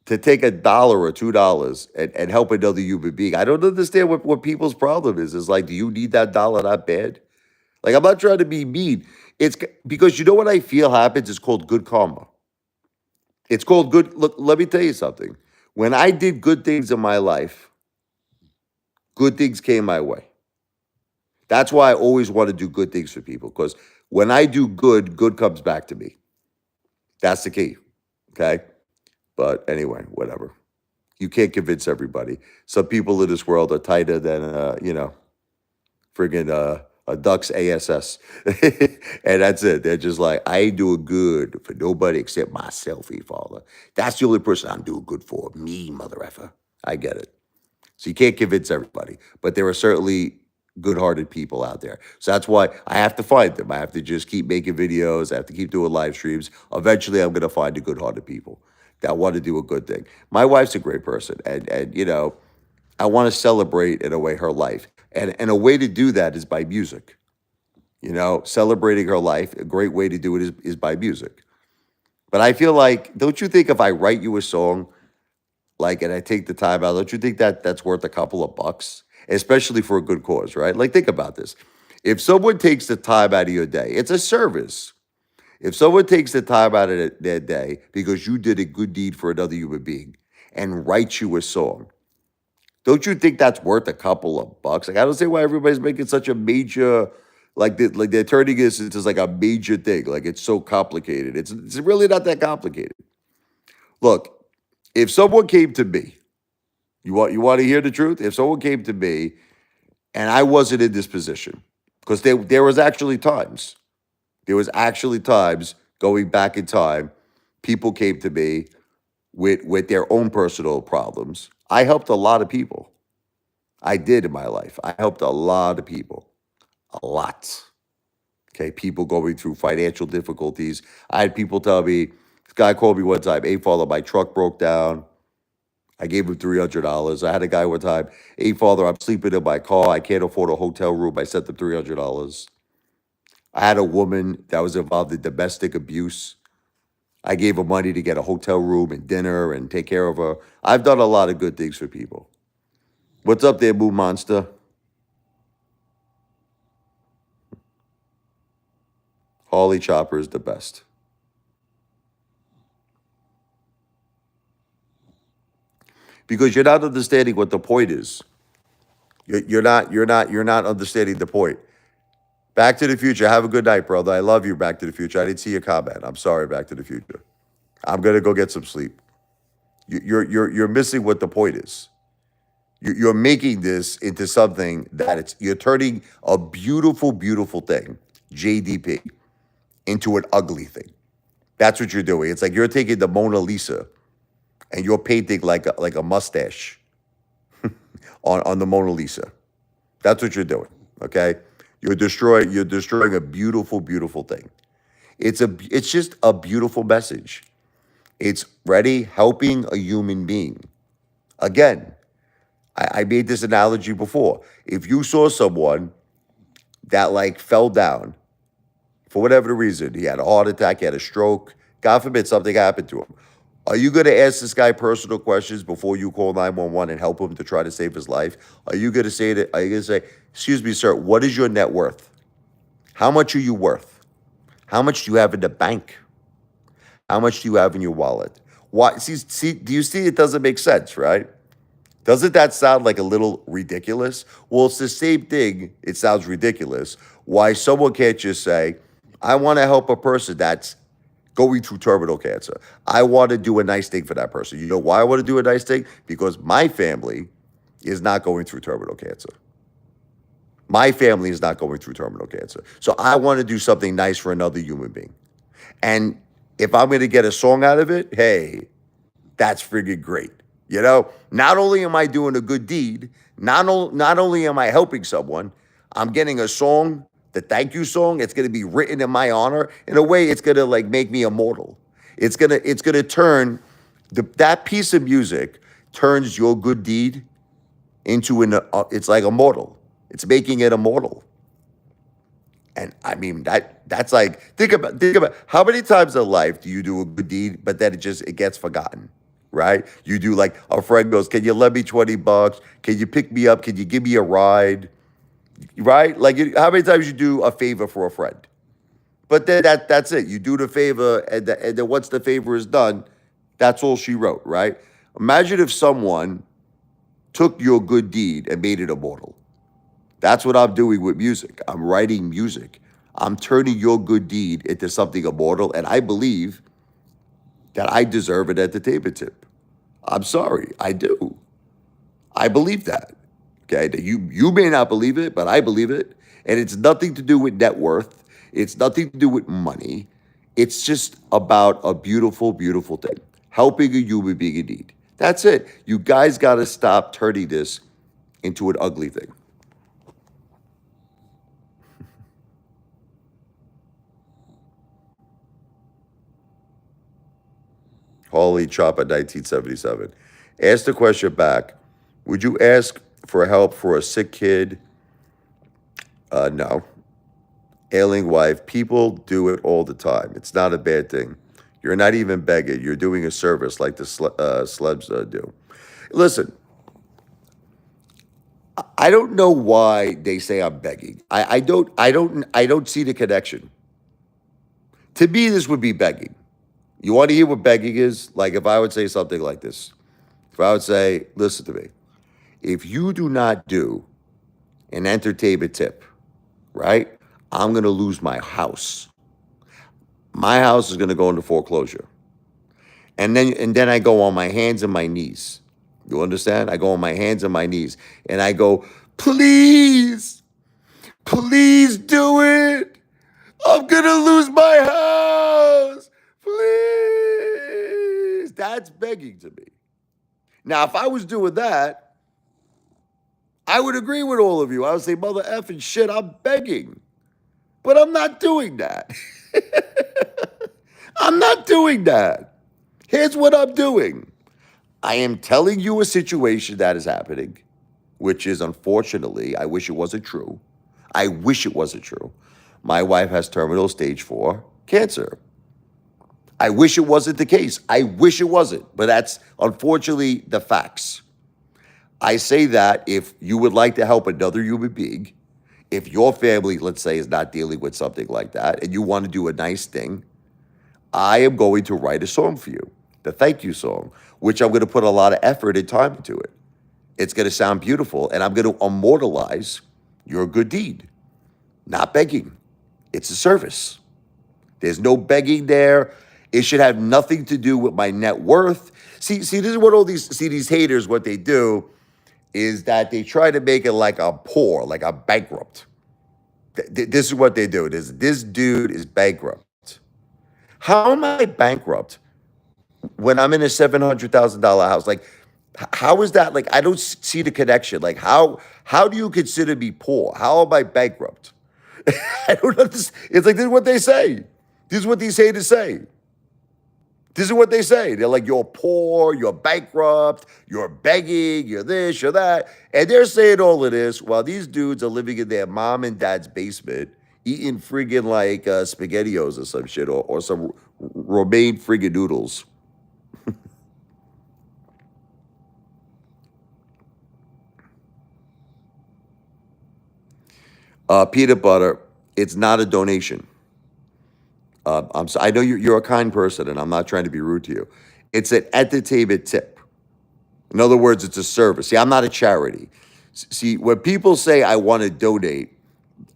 S1: to take $1 or $2 and help another human being? I don't understand what people's problem is. It's like, do you need that dollar that bad? Like, I'm not trying to be mean. It's because you know what I feel happens? It's called good karma. It's called good. Look, let me tell you something. When I did good things in my life, good things came my way. That's why I always want to do good things for people, because when I do good, good comes back to me. That's the key. Okay. But anyway, whatever. You can't convince everybody. Some people in this world are tighter than, friggin' a duck's ASS. And that's it. They're just like, I ain't doing good for nobody except myself, Father. That's the only person I'm doing good for. Me, mother effer. I get it. So you can't convince everybody, but there are certainly good-hearted people out there. So that's why I have to find them. I have to just keep making videos. I have to keep doing live streams. Eventually, I'm going to find the good-hearted people that want to do a good thing. My wife's a great person, and I want to celebrate in a way her life, and a way to do that is by music. Celebrating her life, a great way to do it is by music. But I feel like, don't you think if I write you a song, like, and I take the time out, don't you think that that's worth a couple of bucks, especially for a good cause, right? Like, think about this. If someone takes the time out of your day, it's a service. If someone takes the time out of their day because you did a good deed for another human being and writes you a song, don't you think that's worth a couple of bucks? Like, I don't see why everybody's making such a major, like they're turning this into like a major thing. Like, it's so complicated. It's really not that complicated. Look, if someone came to me, you want to hear the truth? If someone came to me and I wasn't in this position, because there was actually times going back in time, people came to me with their own personal problems. I helped a lot of people. I did in my life. I helped a lot of people, a lot. Okay, people going through financial difficulties. I had people tell me, this guy called me one time, hey, father, my truck broke down. I gave him $300. I had a guy one time, hey, father, I'm sleeping in my car. I can't afford a hotel room. I sent him $300. I had a woman that was involved in domestic abuse. I gave her money to get a hotel room and dinner and take care of her. I've done a lot of good things for people. What's up there, Boo Monster? Harley Chopper is the best. because you're not understanding what the point is. You're not understanding the point. Back to the Future. Have a good night, brother. I love you, Back to the Future. I didn't see your comment. I'm sorry, Back to the Future. I'm gonna go get some sleep. You're missing what the point is. You're making this into something that you're turning a beautiful, beautiful thing, JDP, into an ugly thing. That's what you're doing. It's like you're taking the Mona Lisa and you're painting like a mustache on the Mona Lisa. That's what you're doing. Okay, you're destroying a beautiful, beautiful thing. It's just a beautiful message. It's ready helping a human being. Again, I made this analogy before. If you saw someone that like fell down for whatever the reason, he had a heart attack, he had a stroke, God forbid something happened to him. Are you going to ask this guy personal questions before you call 911 and help him to try to save his life? Are you going to say that? Are you going to say, "Excuse me, sir, what is your net worth? How much are you worth? How much do you have in the bank? How much do you have in your wallet?" Why? See, do you see it doesn't make sense, right? Doesn't that sound like a little ridiculous? Well, it's the same thing. It sounds ridiculous. Why someone can't just say, "I want to help a person that's going through terminal cancer. I want to do a nice thing for that person." You know why I want to do a nice thing? Because my family is not going through terminal cancer. My family is not going through terminal cancer. So I want to do something nice for another human being. And if I'm going to get a song out of it, hey, that's friggin' great. Not only am I doing a good deed, not only am I helping someone, I'm getting a song, the thank you song. It's gonna be written in my honor. In a way, it's gonna like make me immortal. It's gonna turn that piece of music turns your good deed into it's like immortal. It's making it immortal. And I mean that's like think about how many times in life do you do a good deed, but then it gets forgotten, right? You do like a friend goes, "Can you lend me $20? Can you pick me up? Can you give me a ride?" Right? Like how many times you do a favor for a friend, but then that's it. You do the favor, and then once the favor is done, that's all she wrote, right? Imagine if someone took your good deed and made it immortal. That's what I'm doing with music. I'm writing music. I'm turning your good deed into something immortal, and I believe that I deserve an entertainment tip. I'm sorry, I do. I believe that. Okay, you may not believe it, but I believe it, and it's nothing to do with net worth. It's nothing to do with money. It's just about a beautiful, beautiful thing, helping a human being in need. That's it. You guys got to stop turning this into an ugly thing. Holy Chop at 1977. Ask the question back. Would you ask for help for a sick kid? No. Ailing wife. People do it all the time. It's not a bad thing. You're not even begging. You're doing a service like the celebs do. Listen, I don't know why they say I'm begging. I don't see the connection. To me, this would be begging. You want to hear what begging is? Like if I would say something like this. If I would say, "Listen to me. If you do not do an entertainment tip, right? I'm going to lose my house. My house is going to go into foreclosure." And then I go on my hands and my knees. You understand? I go on my hands and my knees and I go, "Please, please do it. I'm going to lose my house. Please." That's begging to me. Now, if I was doing that, I would agree with all of you. I would say, "Mother effing shit, I'm begging." But I'm not doing that. I'm not doing that. Here's what I'm doing. I am telling you a situation that is happening, which is unfortunately, I wish it wasn't true. I wish it wasn't true. My wife has terminal stage 4 cancer. I wish it wasn't the case. I wish it wasn't, but that's unfortunately the facts. I say that if you would like to help another human being, if your family, let's say, is not dealing with something like that and you want to do a nice thing, I am going to write a song for you. the thank you song, which I'm going to put a lot of effort and time into it. It's going to sound beautiful, and I'm going to immortalize your good deed. Not begging. It's a service. There's no begging there. It should have nothing to do with my net worth. See, this is what all these haters, what they do is that they try to make it like I'm poor, like I'm bankrupt. This is what they do. This dude is bankrupt. How am I bankrupt when I'm in a $700,000 house? Like, how is that? Like, I don't see the connection. Like, how do you consider me poor? How am I bankrupt? I don't understand. It's like this is what they say. This is what these haters say. This is what they say. They're like, you're poor, you're bankrupt, you're begging, you're this, you're that. And they're saying all of this while these dudes are living in their mom and dad's basement, eating friggin' like SpaghettiOs or some shit, or some romaine friggin' noodles. Peanut butter, it's not a donation. I know you're a kind person, and I'm not trying to be rude to you. It's an entertainment tip. In other words, it's a service. See, I'm not a charity. See, when people say I want to donate,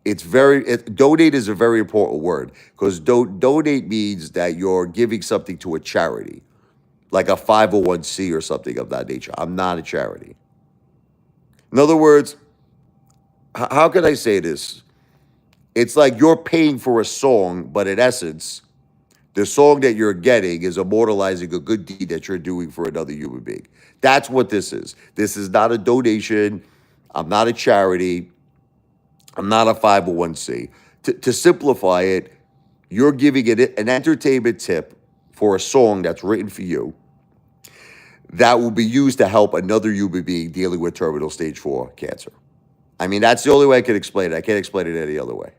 S1: donate is a very important word because donate means that you're giving something to a charity, like a 501c or something of that nature. I'm not a charity. In other words, how can I say this? It's like you're paying for a song, but in essence, the song that you're getting is immortalizing a good deed that you're doing for another human being. That's what this is. This is not a donation. I'm not a charity. I'm not a 501c. To simplify it, you're giving it an entertainment tip for a song that's written for you that will be used to help another human being dealing with terminal stage 4 cancer. I mean, that's the only way I can explain it. I can't explain it any other way.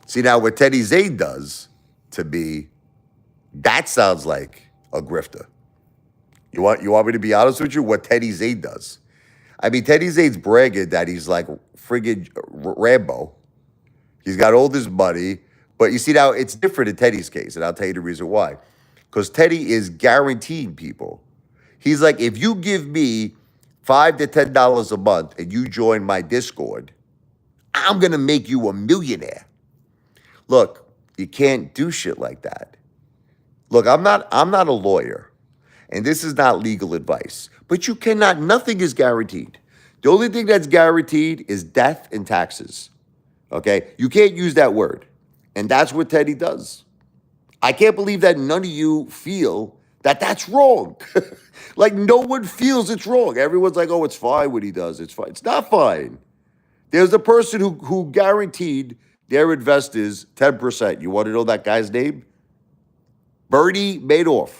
S1: See, now what Teddy Zane does to me, that sounds like a grifter. You want me to be honest with you? What Teddy Zane does. I mean, Teddy Zane's bragging that he's like friggin' Rambo. He's got all this money, but you see now it's different in Teddy's case, and I'll tell you the reason why. Because Teddy is guaranteeing people. He's like, if you give me $5 to $10 a month and you join my Discord, I'm gonna make you a millionaire. Look, you can't do shit like that. Look, I'm not a lawyer, and this is not legal advice, but you cannot, nothing is guaranteed. The only thing that's guaranteed is death and taxes. Okay? You can't use that word. And that's what Teddy does. I can't believe that none of you feel that that's wrong. Like no one feels it's wrong. Everyone's like, oh, it's fine what he does. It's fine. It's not fine. There's a person who guaranteed their investors 10%. You want to know that guy's name? Bernie Madoff.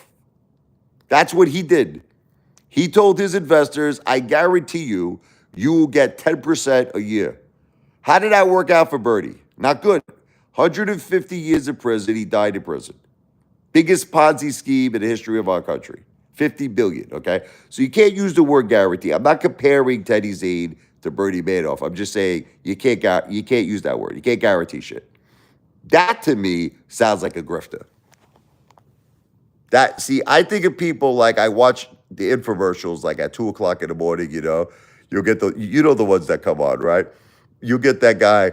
S1: That's what he did. He told his investors, I guarantee you, you will get 10% a year. How did that work out for Bernie? Not good. 150 years in prison. He died in prison. Biggest Ponzi scheme in the history of our country. 50 billion, okay? So you can't use the word guarantee. I'm not comparing Teddy Zane to Bernie Madoff. I'm just saying you can't use that word. You can't guarantee shit. That to me sounds like a grifter. I think of people like I watch the infomercials like at 2 o'clock in the morning, you'll get the ones that come on, right? You get that guy,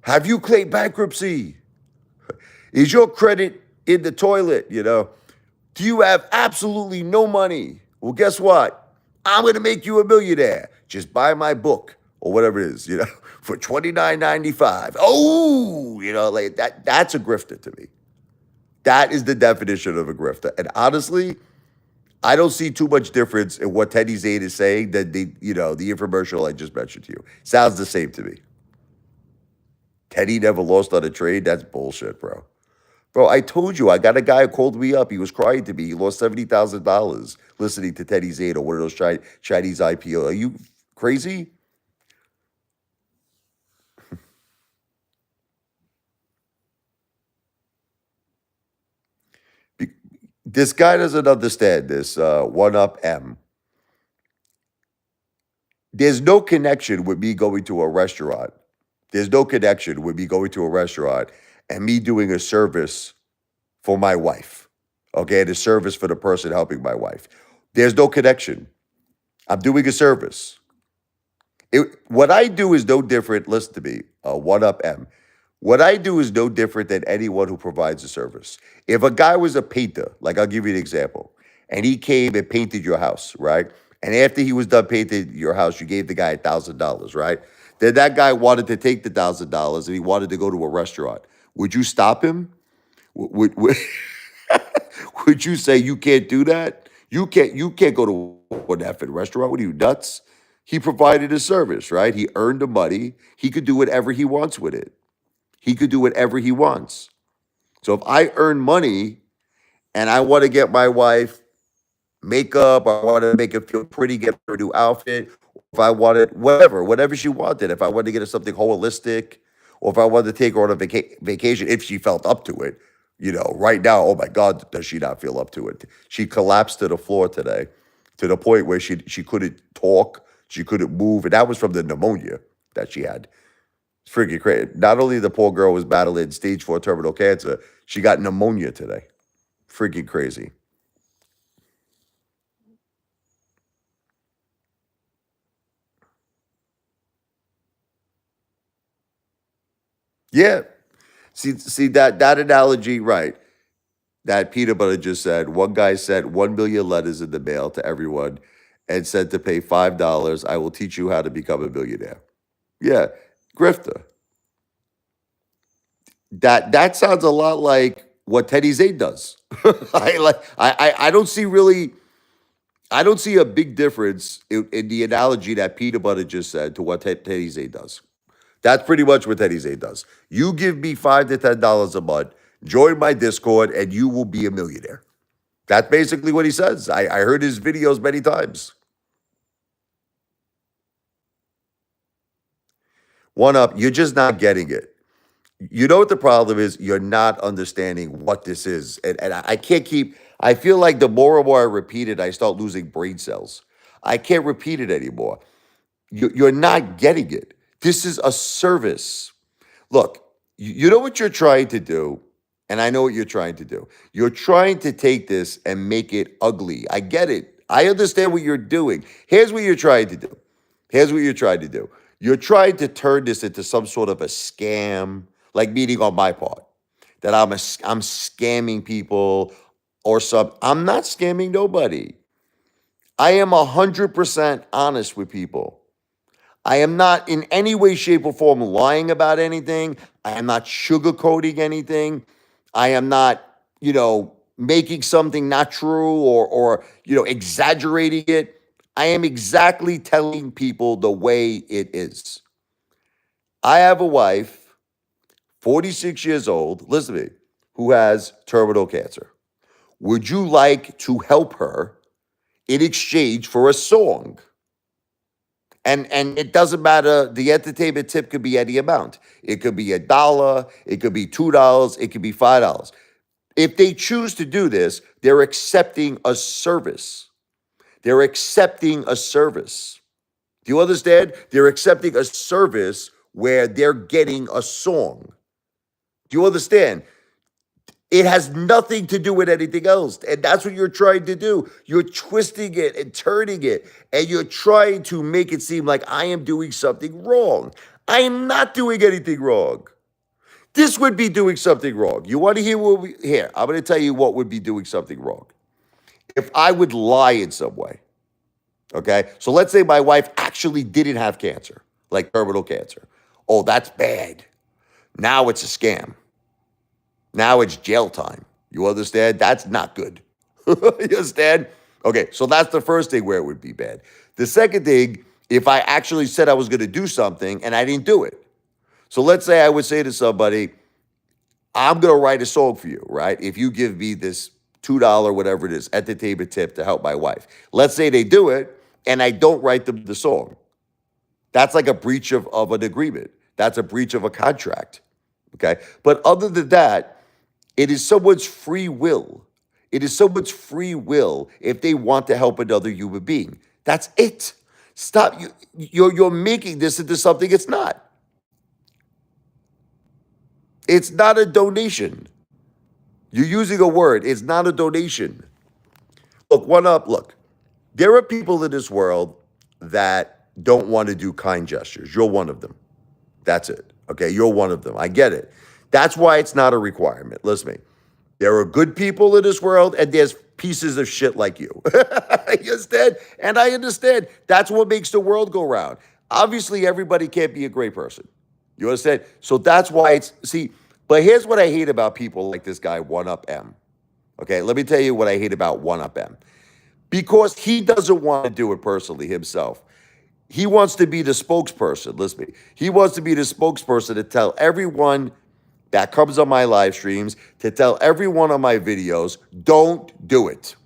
S1: have you claimed bankruptcy? Is your credit in the toilet, Do you have absolutely no money? Well, guess what? I'm going to make you a millionaire. Just buy my book or whatever it is, for $29.95. Oh, like that's a grifter to me. That is the definition of a grifter. And honestly, I don't see too much difference in what Teddy Zane is saying than the infomercial I just mentioned to you. Sounds the same to me. Teddy never lost on a trade. That's bullshit, bro. Bro, I told you, I got a guy who called me up. He was crying to me. He lost $70,000 listening to Teddy Zane or one of those Chinese IPO. Are you crazy? This guy doesn't understand this. One Up M. There's no connection with me going to a restaurant. There's no connection with me going to a restaurant and me doing a service for my wife. Okay, and a service for the person helping my wife. There's no connection. I'm doing a service. What I do is no different. Listen to me, one up M. What I do is no different than anyone who provides a service. If a guy was a painter, like I'll give you an example, and he came and painted your house, right? And after he was done painting your house, you gave the guy $1,000, right? Then that guy wanted to take the $1,000 and he wanted to go to a restaurant. Would you stop him? Would would you say you can't do that? You can't go to an effing restaurant. What are you, nuts? He provided a service, right? He earned the money. He could do whatever he wants with it. He could do whatever he wants. So if I earn money and I want to get my wife makeup, I want to make her feel pretty, get her a new outfit, if I wanted whatever she wanted, if I wanted to get her something holistic, or if I wanted to take her on a vacation, if she felt up to it, right now, oh my God, does she not feel up to it? She collapsed to the floor today, to the point where she couldn't talk, she couldn't move, and that was from the pneumonia that she had. It's freaking crazy. Not only the poor girl was battling stage 4 terminal cancer, she got pneumonia today. Freaking crazy. Yeah. See that analogy, right? That peanut butter just said. One guy sent 1 million letters in the mail to everyone and said to pay $5. I will teach you how to become a millionaire. Yeah, grifter. That sounds a lot like what Teddy Zane does. I don't see really. I don't see a big difference in the analogy that peanut butter just said to what Teddy Zane does. That's pretty much what Teddy Zane does. You give me $5 to $10 a month, join my Discord, and you will be a millionaire. That's basically what he says. I heard his videos many times. One up, you're just not getting it. You know what the problem is? You're not understanding what this is. And I can't keep, I feel like the more and more I repeat it, I start losing brain cells. I can't repeat it anymore. You're not getting it. This is a service. Look, you know what you're trying to do, and I know what you're trying to do. You're trying to take this and make it ugly. I get it. I understand what you're doing. Here's what you're trying to do. Here's what you're trying to do. You're trying to turn this into some sort of a scam, like meaning on my part, that I'm scamming people or some. I'm not scamming nobody. I am 100% honest with people. I am not in any way, shape, or form lying about anything. I am not sugarcoating anything. I am not, making something not true or exaggerating it. I am exactly telling people the way it is. I have a wife, 46 years old, listen to me, who has terminal cancer. Would you like to help her in exchange for a song? And it doesn't matter. The entertainment tip could be any amount. It could be $1, it could be $2, it could be $5. If they choose to do this, they're accepting a service. They're accepting a service. Do you understand? They're accepting a service where they're getting a song. Do you understand? It has nothing to do with anything else. And that's what you're trying to do. You're twisting it and turning it, and you're trying to make it seem like I am doing something wrong. I am not doing anything wrong. This would be doing something wrong. You want to hear what here? I'm going to tell you what would be doing something wrong. If I would lie in some way, okay? So let's say my wife actually didn't have cancer, like terminal cancer. Oh, that's bad. Now it's a scam. Now it's jail time. You understand? That's not good. You understand? Okay, so that's the first thing where it would be bad. The second thing, if I actually said I was going to do something and I didn't do it. So let's say I would say to somebody, I'm going to write a song for you, right? If you give me this $2, whatever it is, entertainment tip to help my wife. Let's say they do it and I don't write them the song. That's like a breach of an agreement. That's a breach of a contract. Okay. But other than that, it is someone's free will. It is someone's free will if they want to help another human being. That's it. Stop. You're making this into something it's not. It's not a donation. You're using a word. It's not a donation. Look, one up. Look, there are people in this world that don't want to do kind gestures. You're one of them. That's it. Okay, you're one of them. I get it. That's why it's not a requirement. Listen to me. There are good people in this world, and there's pieces of shit like you. You understand? And I understand. That's what makes the world go round. Obviously, everybody can't be a great person. You understand? So that's why but here's what I hate about people like this guy, One Up M. Okay, let me tell you what I hate about One Up M. Because he doesn't want to do it personally himself. He wants to be the spokesperson. Listen to me. He wants to be the spokesperson to tell everyone that comes on my live streams, to tell everyone on my videos, don't do it.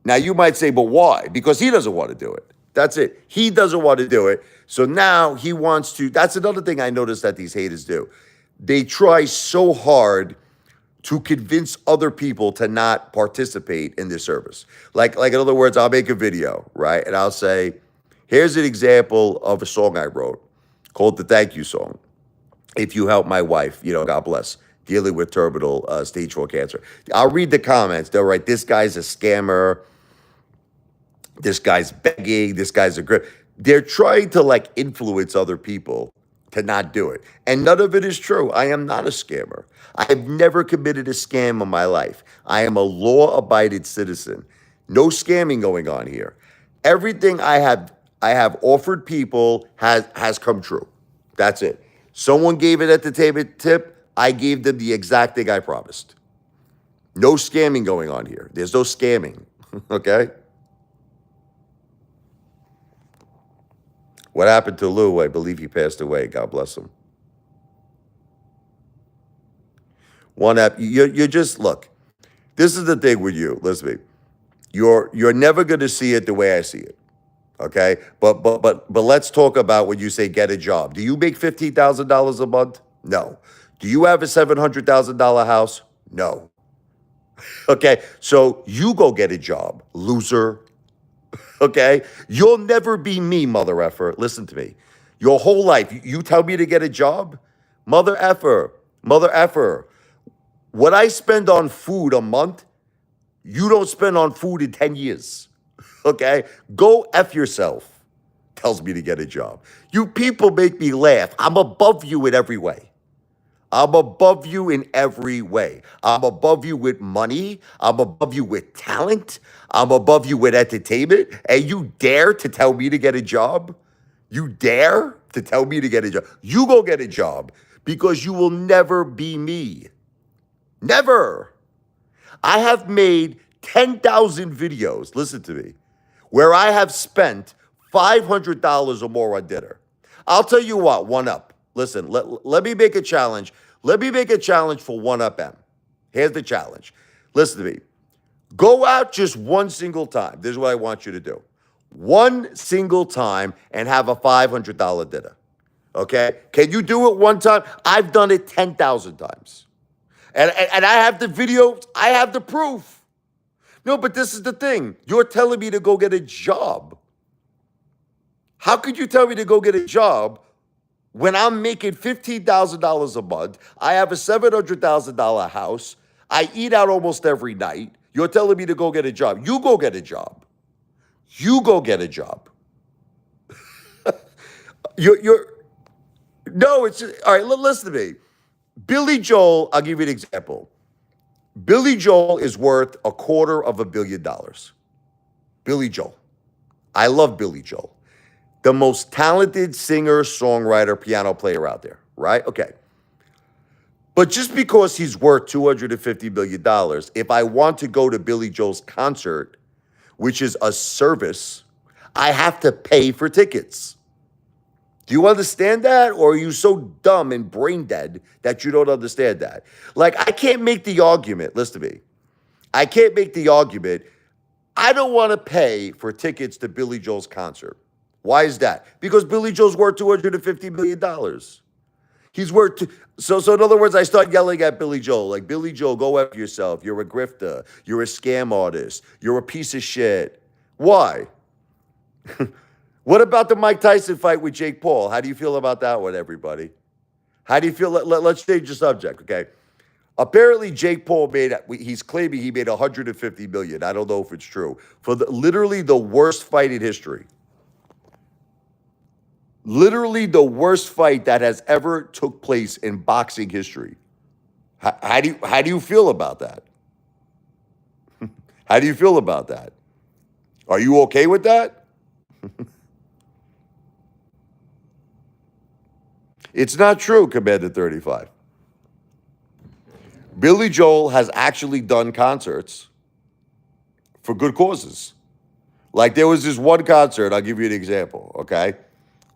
S1: Now, you might say, but why? Because he doesn't want to do it. That's it. He doesn't want to do it. So now he wants to. That's another thing I noticed that these haters do. They try so hard to convince other people to not participate in this service. Like in other words, I'll make a video, right? And I'll say, here's an example of a song I wrote called the Thank You Song. If you help my wife, God bless, dealing with terminal stage 4 cancer. I'll read the comments. They'll write, this guy's a scammer. This guy's begging. This guy's a grip. They're trying to influence other people to not do it. And none of it is true. I am not a scammer. I have never committed a scam in my life. I am a law-abiding citizen. No scamming going on here. Everything I have offered people has come true. That's it. Someone gave an entertainment tip. I gave them the exact thing I promised. No scamming going on here. There's no scamming. Okay? What happened to Lou? I believe he passed away. God bless him. One app. You're just, look. This is the thing with you. Listen to me. You're never going to see it the way I see it. Okay? But let's talk about when you say get a job. Do you make $15,000 a month? No. Do you have a $700,000 house? No. Okay? So you go get a job, loser. Okay? You'll never be me, mother effer. Listen to me. Your whole life, you tell me to get a job? Mother effer. What I spend on food a month, you don't spend on food in 10 years. Okay? Go F yourself. Tells me to get a job. You people make me laugh. I'm above you in every way. I'm above you in every way. I'm above you with money. I'm above you with talent. I'm above you with entertainment. And you dare to tell me to get a job? You dare to tell me to get a job? You go get a job because you will never be me. Never. I have made 10,000 videos, listen to me, where I have spent $500 or more on dinner. I'll tell you what, One Up. Listen, let me make a challenge. Let me make a challenge for One Up M. Here's the challenge. Listen to me. Go out just one single time. This is what I want you to do. One single time and have a $500 dinner. Okay? Can you do it one time? I've done it 10,000 times. And I have the video. I have the proof. No, but this is the thing. You're telling me to go get a job. How could you tell me to go get a job when I'm making $15,000 a month? I have a $700,000 house. I eat out almost every night. You're telling me to go get a job. You go get a job. You go get a job. No, it's, all right, listen to me. Billy Joel, I'll give you an example. Billy Joel is worth $250 million. Billy Joel. I love Billy Joel. The most talented singer, songwriter, piano player out there, right? Okay. But just because he's worth $250 million, if I want to go to Billy Joel's concert, which is a service, I have to pay for tickets. Do you understand that? Or are you so dumb and brain dead that you don't understand that? I can't make the argument. Listen to me. I can't make the argument. I don't want to pay for tickets to Billy Joel's concert. Why is that? Because Billy Joel's worth $250 million. He's worth, so in other words, I start yelling at Billy Joel, Billy Joel, go F yourself. You're a grifter. You're a scam artist. You're a piece of shit. Why? What about the Mike Tyson fight with Jake Paul? How do you feel about that one, everybody? How do you feel? Let's change the subject, okay? Apparently, Jake Paul he's claiming he made 150 million. I don't know if it's true. For literally the worst fight in history. Literally the worst fight that has ever took place in boxing history. How do you feel about that? How do you feel about that? Are you okay with that? It's not true, Commander 35. Billy Joel has actually done concerts for good causes. Like there was this one concert, I'll give you an example, okay,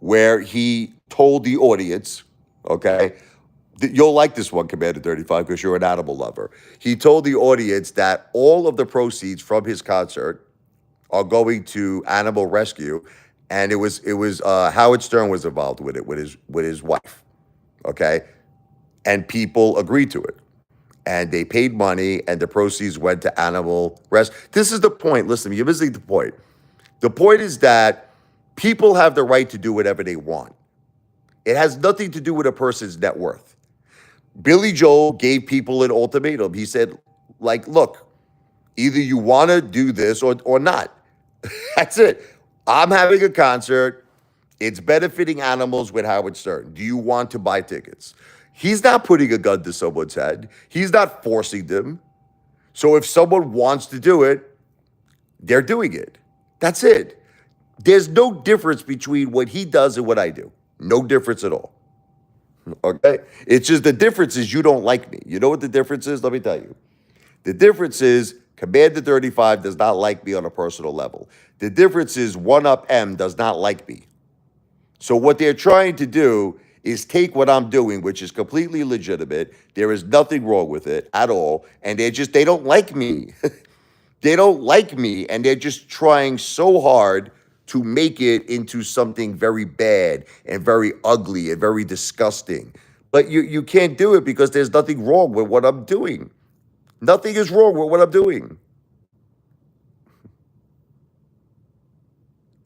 S1: where he told the audience, okay, you'll like this one, Commander 35, because you're an animal lover. He told the audience that all of the proceeds from his concert are going to animal rescue, and it was Howard Stern was involved with it with his wife, okay, and people agreed to it, and they paid money, and the proceeds went to animal rescue. This is the point. Listen, you're missing the point. The point is that people have the right to do whatever they want. It has nothing to do with a person's net worth. Billy Joel gave people an ultimatum. He said, like, look, either you want to do this or not. That's it. I'm having a concert. It's benefiting animals with Howard Stern. Do you want to buy tickets? He's not putting a gun to someone's head. He's not forcing them. So if someone wants to do it, they're doing it. That's it. There's no difference between what he does and what I do. No difference at all. Okay? It's just the difference is you don't like me. You know what the difference is? Let me tell you. The difference is Commander 35 does not like me on a personal level. The difference is 1UP M does not like me. So what they're trying to do is take what I'm doing, which is completely legitimate. There is nothing wrong with it at all. And they don't like me. They don't like me. And they're just trying so hard to make it into something very bad and very ugly and very disgusting. But you can't do it because there's nothing wrong with what I'm doing. Nothing is wrong with what I'm doing.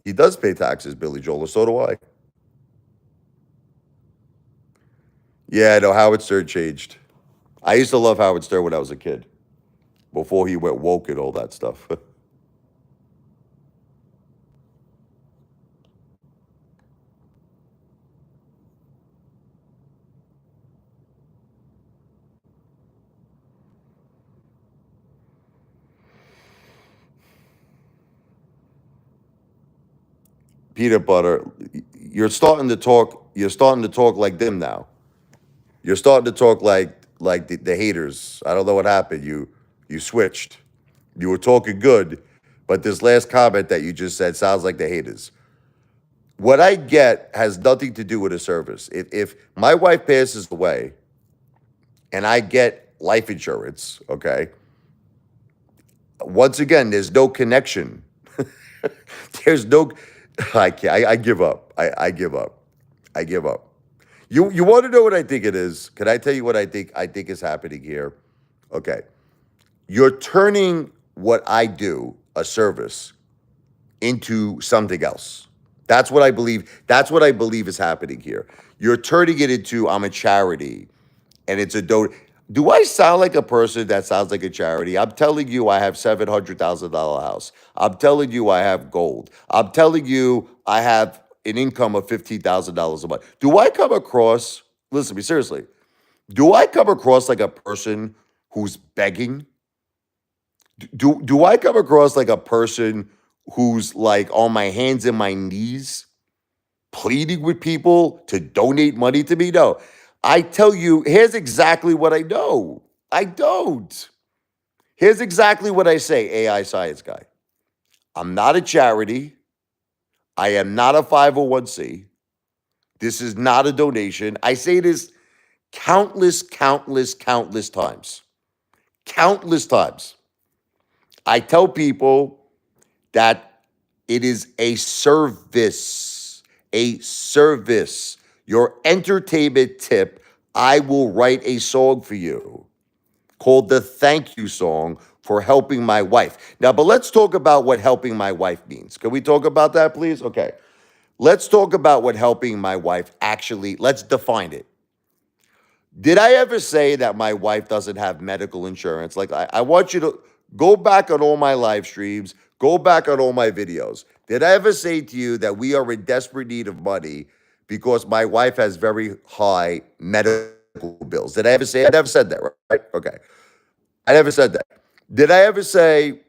S1: He does pay taxes, Billy Joel, and so do I. Yeah, no, Howard Stern changed. I used to love Howard Stern when I was a kid, before he went woke and all that stuff. Peanut butter, you're starting to talk like them now. You're starting to talk like the haters. I don't know what happened. You switched. You were talking good, but this last comment that you just said sounds like the haters. What I get has nothing to do with a service. If my wife passes away and I get life insurance, okay, once again, there's no connection. There's no, I can't, I give up. I give up. I give up. You want to know what I think it is? Can I tell you what I think is happening here? Okay. You're turning what I do, a service, into something else. That's what I believe. That's what I believe is happening here. You're turning it into I'm a charity and it's a donate. Do I sound like a person that sounds like a charity? I'm telling you, I have $700,000 house. I'm telling you, I have gold. I'm telling you, I have an income of $15,000 a month. Do I come across? Listen to me seriously. Do I come across like a person who's begging? Do I come across like a person who's like on my hands and my knees pleading with people to donate money to me? No. I tell you, here's exactly what I know. I don't. Here's exactly what I say, AI science guy. I'm not a charity. I am not a 501c. This is not a donation. I say this countless times. Countless times. I tell people that it is a service, a service. Your entertainment tip, I will write a song for you called the thank you song for helping my wife. Now, but let's talk about what helping my wife means. Can we talk about that, please? Okay. Let's talk about what helping my wife actually, let's define it. Did I ever say that my wife doesn't have medical insurance? Like, I want you to go back on all my live streams, go back on all my videos. Did I ever say to you that we are in desperate need of money because my wife has very high medical bills? Did I ever say? I never said that, right? Okay. I never said that. Did I ever say,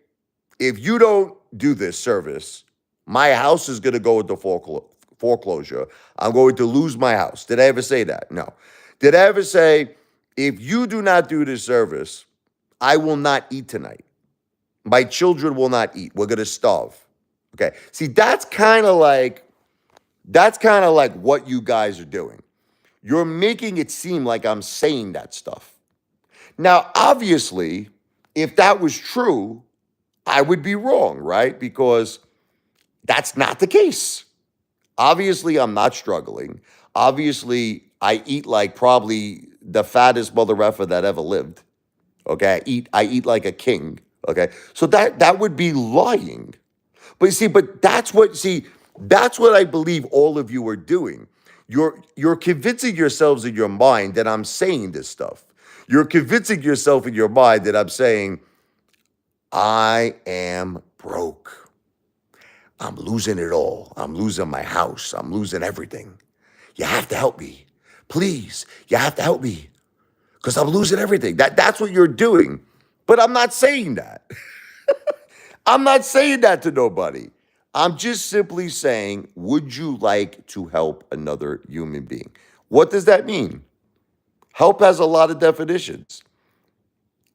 S1: if you don't do this service, my house is going to go into foreclosure. I'm going to lose my house. Did I ever say that? No. Did I ever say, if you do not do this service, I will not eat tonight? My children will not eat. We're going to starve. Okay. See, that's kind of like what you guys are doing. You're making it seem like I'm saying that stuff. Now, obviously, if that was true, I would be wrong, right? Because that's not the case. Obviously, I'm not struggling. Obviously, I eat like probably the fattest mother effer that ever lived. Okay, I eat like a king. Okay, so that would be lying. But you see, that's what I believe all of you are doing. You're convincing yourselves in your mind that I'm saying this stuff. You're convincing yourself in your mind that I'm saying I am broke. I'm losing it all. I'm losing my house. I'm losing everything. You have to help me. Please, you have to help me because I'm losing everything. That's what you're doing. But I'm not saying that. I'm not saying that to nobody. I'm just simply saying, would you like to help another human being? What does that mean? Help has a lot of definitions,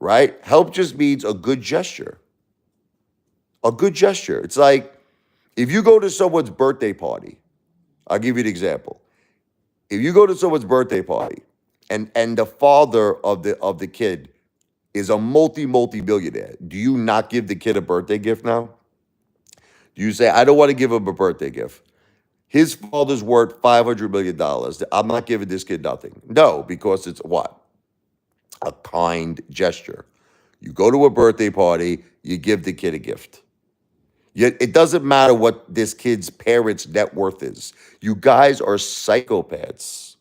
S1: right? Help just means a good gesture. A good gesture. It's like if you go to someone's birthday party, I'll give you an example. If you go to someone's birthday party and the father of the kid is a multi millionaire, do you not give the kid a birthday gift now? Do you say, I don't want to give him a birthday gift? His father's worth $500 million. I'm not giving this kid nothing. No, because it's what? A kind gesture. You go to a birthday party, you give the kid a gift. Yet it doesn't matter what this kid's parents' net worth is. You guys are psychopaths.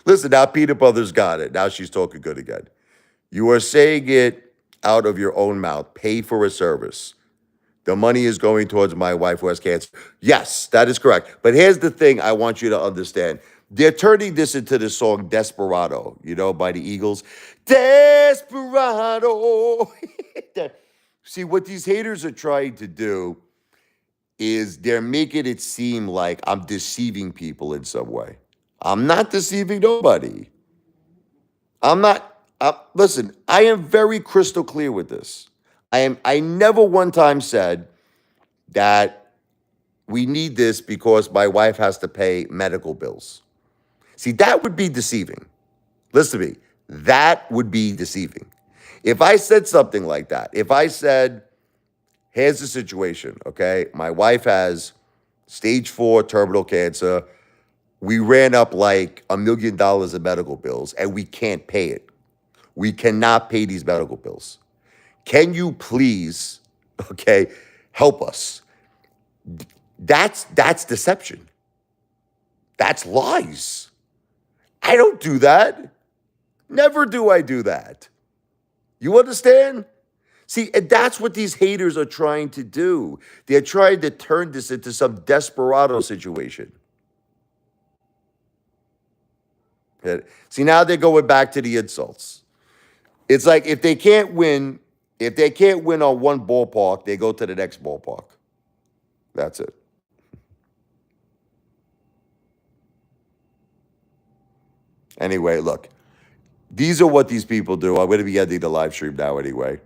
S1: Listen, now Peanut Butter's got it. Now she's talking good again. You are saying it out of your own mouth. Pay for a service. The money is going towards my wife who has cancer. Yes, that is correct. But here's the thing I want you to understand. They're turning this into the song Desperado, by the Eagles. Desperado. See, what these haters are trying to do is they're making it seem like I'm deceiving people in some way. I'm not deceiving nobody. I'm not. Listen, I am very crystal clear with this. I never one time said that we need this because my wife has to pay medical bills. See, that would be deceiving. Listen to me. That would be deceiving. If I said something like that, if I said, here's the situation, okay? My wife has stage 4 terminal cancer. We ran up like $1 million in medical bills and we can't pay it. We cannot pay these medical bills. Can you please, okay, help us? That's deception. That's lies. I don't do that. Never do I do that. You understand? See, and that's what these haters are trying to do. They're trying to turn this into some desperado situation. See, now they're going back to the insults. It's like if they can't win on one ballpark, they go to the next ballpark. That's it. Anyway, look, these are what these people do. I'm going to be ending the live stream now anyway.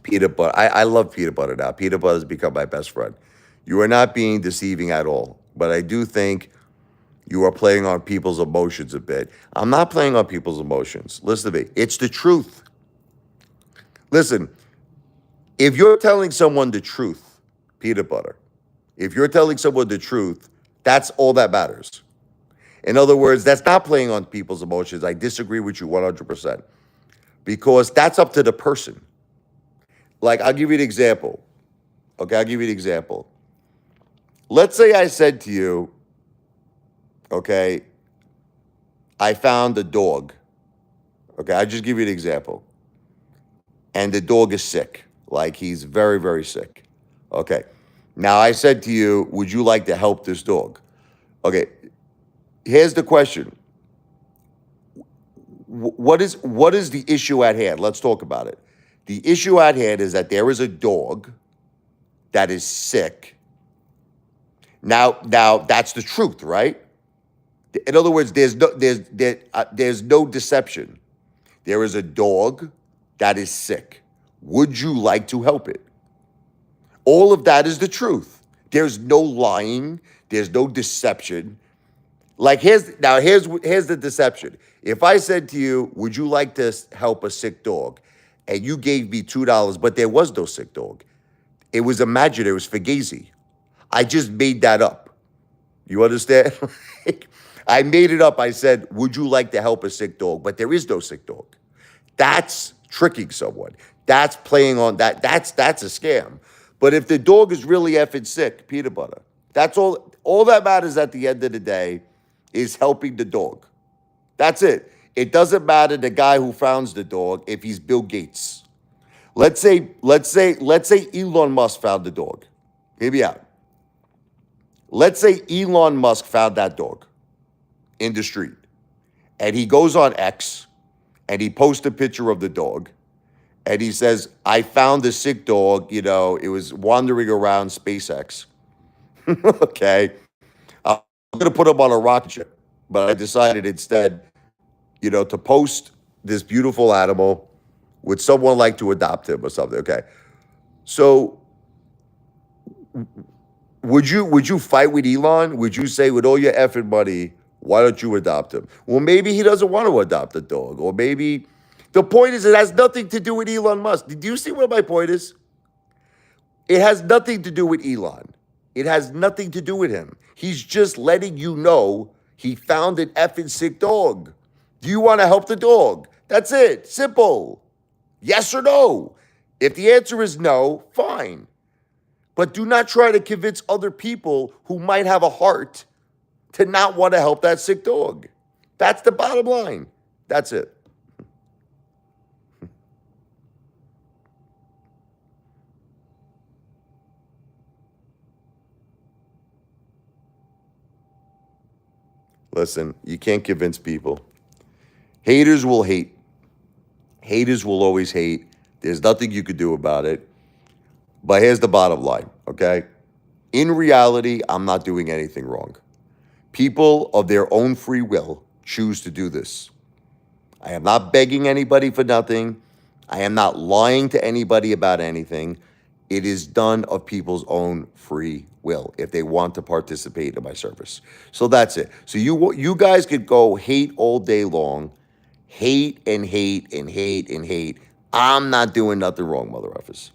S1: Peanut butter. I love peanut butter now. Peanut butter has become my best friend. You are not being deceiving at all. But I do think you are playing on people's emotions a bit. I'm not playing on people's emotions. Listen to me. It's the truth. Listen, if you're telling someone the truth, peanut butter, if you're telling someone the truth, that's all that matters. In other words, that's not playing on people's emotions. I disagree with you 100% because that's up to the person. Like, I'll give you an example. Okay, I'll give you an example. Let's say I said to you, okay, I found a dog. Okay, I'll just give you an example. And the dog is sick. Like he's very, very sick. Okay. Now I said to you, would you like to help this dog? Okay. Here's the question. What is the issue at hand? Let's talk about it. The issue at hand is that there is a dog that is sick. Now that's the truth, right? In other words, there's no deception. There is a dog that is sick. Would you like to help it? All of that is the truth. There's no lying. There's no deception. Like here's the deception. If I said to you, "Would you like to help a sick dog?" and you gave me $2, but there was no sick dog. It was imaginary. It was fugazi. I just made that up. You understand? I made it up. I said, "Would you like to help a sick dog?" But there is no sick dog. That's tricking someone. That's playing on that. That's a scam. But if the dog is really effing sick, peanut butter. That's all. All that matters at the end of the day is helping the dog. That's it. It doesn't matter the guy who founds the dog if he's Bill Gates. Let's say Elon Musk found the dog. Hear me out. Let's say Elon Musk found that dog in the street, and he goes on X and he posts a picture of the dog, and he says, "I found a sick dog. You know, it was wandering around SpaceX." Okay, I'm gonna put him on a rocket ship, but I decided instead, to post this beautiful animal. Would someone like to adopt him or something? Okay, so would you fight with Elon? Would you say, with all your effing money, why don't you adopt him? Well, maybe he doesn't want to adopt a dog, or maybe the point is it has nothing to do with Elon Musk. Do you see what my point is? It has nothing to do with Elon. It has nothing to do with him. He's just letting you know he found an effing sick dog. Do you want to help the dog? That's it. Simple. Yes or no? If the answer is no, fine. But do not try to convince other people who might have a heart to not want to help that sick dog. That's the bottom line. That's it. Listen, you can't convince people. Haters will hate. Haters will always hate. There's nothing you could do about it. But here's the bottom line, okay? In reality, I'm not doing anything wrong. People of their own free will choose to do this. I am not begging anybody for nothing. I am not lying to anybody about anything. It is done of people's own free will if they want to participate in my service. So that's it. So you guys could go hate all day long, hate and hate and hate and hate. I'm not doing nothing wrong, mother effers.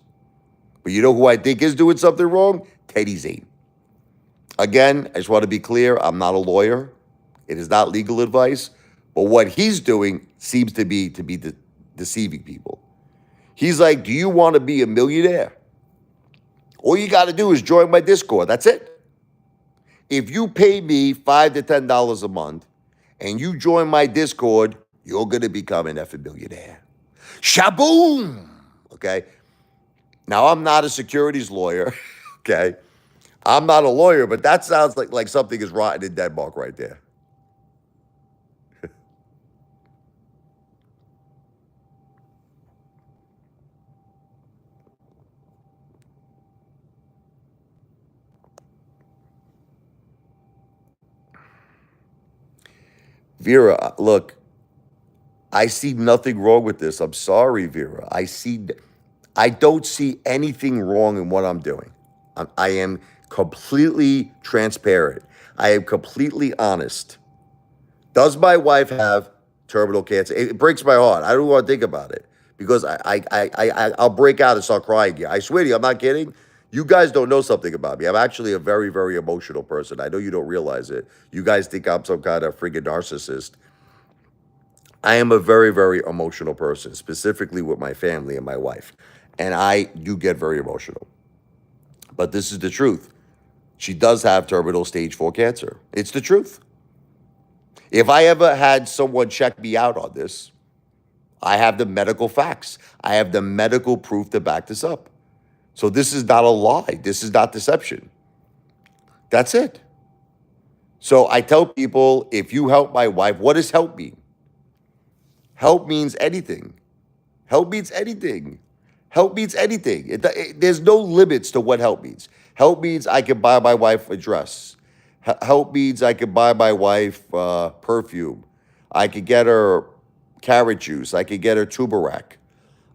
S1: But you know who I think is doing something wrong? Teddy Zane. Again, I just want to be clear. I'm not a lawyer. It is not legal advice. But what he's doing seems to be deceiving people. He's like, do you want to be a millionaire? All you got to do is join my Discord. That's it. If you pay me $5 to $10 a month and you join my Discord, you're going to become an effing millionaire. Shaboom! Okay? Now, I'm not a securities lawyer. Okay? I'm not a lawyer, but that sounds like something is rotten in Denmark right there. Vera, look, I see nothing wrong with this. I'm sorry, Vera. I don't see anything wrong in what I'm doing. I am completely transparent. I am completely honest. Does my wife have terminal cancer? It breaks my heart. I don't want to think about it because I'll break out and start crying here. I swear to you, I'm not kidding. You guys don't know something about me. I'm actually a very, very emotional person. I know you don't realize it. You guys think I'm some kind of freaking narcissist. I am a very, very emotional person, specifically with my family and my wife. And I do get very emotional. But this is the truth. She does have terminal stage 4 cancer. It's the truth. If I ever had someone check me out on this, I have the medical facts. I have the medical proof to back this up. So this is not a lie. This is not deception. That's it. So I tell people, if you help my wife, what does help mean? Help means anything. Help means anything. Help means anything. There's no limits to what help means. Help means I can buy my wife a dress. Help means I can buy my wife perfume. I could get her carrot juice. I could get her turmeric.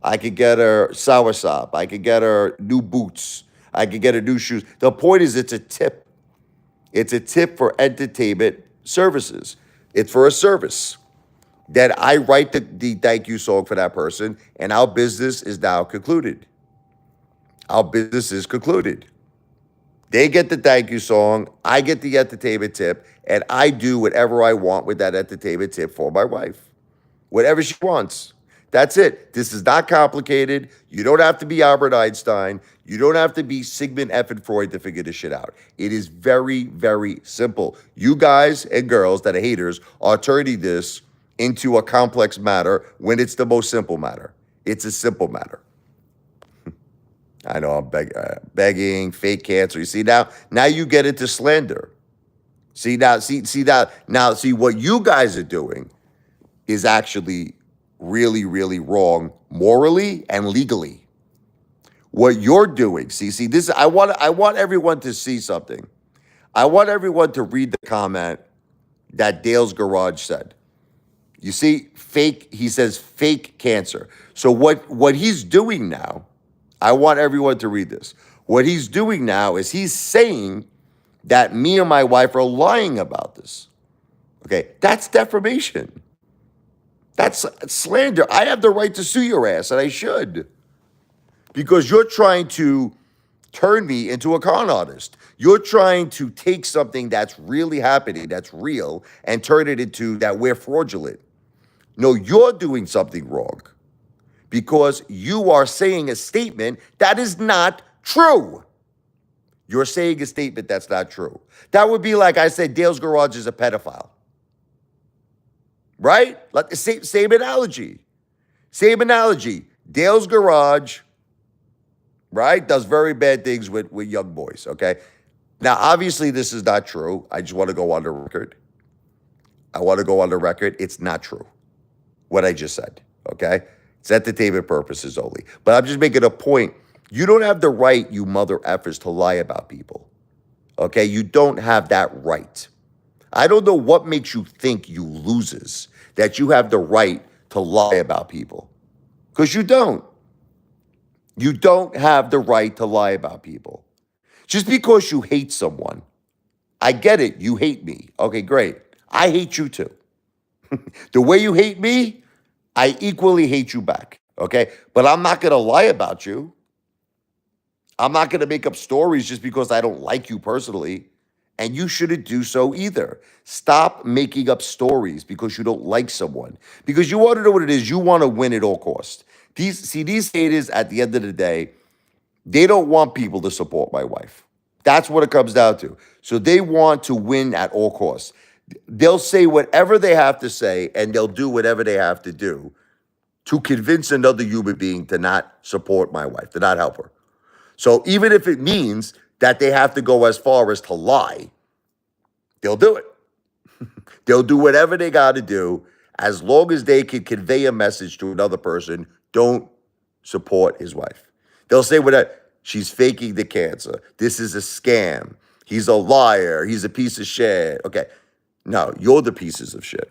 S1: I could get her soursop. I could get her new boots. I could get her new shoes. The point is, it's a tip. It's a tip for entertainment services. It's for a service. Then I write the thank you song for that person, and our business is now concluded. Our business is concluded. They get the thank you song, I get the entertainment tip, and I do whatever I want with that entertainment tip for my wife. Whatever she wants. That's it. This is not complicated. You don't have to be Albert Einstein. You don't have to be Sigmund effing Freud to figure this shit out. It is very, very simple. You guys and girls that are haters are turning this into a complex matter when it's the most simple matter. It's a simple matter. I know I'm begging, fake cancer. You see now you get into slander. See what you guys are doing is actually really, really wrong morally and legally. What you're doing, see this. I want everyone to see something. I want everyone to read the comment that Dale's Garage said. You see, fake. He says fake cancer. So what he's doing now, I want everyone to read this. What he's doing now is he's saying that me and my wife are lying about this. Okay, that's defamation. That's slander. I have the right to sue your ass, and I should. Because you're trying to turn me into a con artist. You're trying to take something that's really happening, that's real, and turn it into that we're fraudulent. No, you're doing something wrong because you are saying a statement that is not true. You're saying a statement that's not true. That would be like I said, Dale's Garage is a pedophile. Right? Like the same analogy. Same analogy. Dale's Garage, right, does very bad things with young boys, okay? Now, obviously, this is not true. I just want to go on the record. I want to go on the record. It's not true, what I just said, okay? It's entertainment purposes only. But I'm just making a point. You don't have the right, you mother effers, to lie about people, okay? You don't have that right. I don't know what makes you think, you losers, that you have the right to lie about people. Because you don't. You don't have the right to lie about people. Just because you hate someone, I get it, you hate me. Okay, great. I hate you too. The way you hate me, I equally hate you back, okay? But I'm not going to lie about you. I'm not going to make up stories just because I don't like you personally. And you shouldn't do so either. Stop making up stories because you don't like someone. Because you want to know what it is. You want to win at all costs. These haters, at the end of the day, they don't want people to support my wife. That's what it comes down to. So they want to win at all costs. They'll say whatever they have to say, and they'll do whatever they have to do to convince another human being to not support my wife, to not help her. So even if it means that they have to go as far as to lie, they'll do it. They'll do whatever they got to do as long as they can convey a message to another person, don't support his wife. They'll say whatever, she's faking the cancer. This is a scam. He's a liar. He's a piece of shit. Okay. No, you're the pieces of shit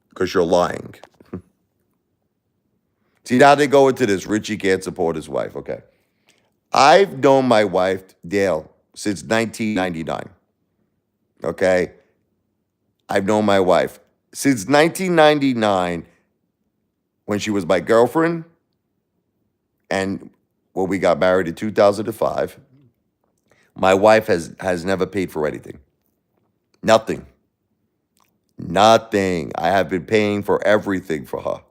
S1: because you're lying. See, now they go into this, Richie can't support his wife. Okay. I've known my wife, Dale, since 1999. Okay? I've known my wife since 1999 when she was my girlfriend and when we got married in 2005. My wife has never paid for anything. Nothing. Nothing. I have been paying for everything for her.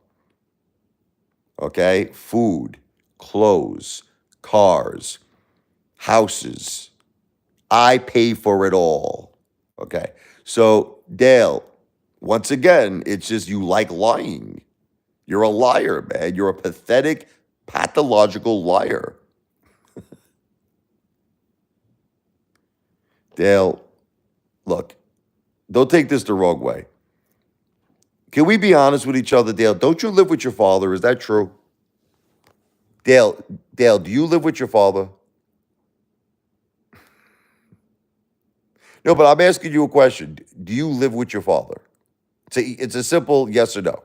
S1: Okay? Food, clothes, cars, houses. I pay for it all. Okay. So, Dale, once again, it's just you like lying. You're a liar, man. You're a pathetic, pathological liar. Dale, look, don't take this the wrong way. Can we be honest with each other, Dale? Don't you live with your father? Is that true? Dale, Dale, do you live with your father? No, but I'm asking you a question. Do you live with your father? It's a simple yes or no.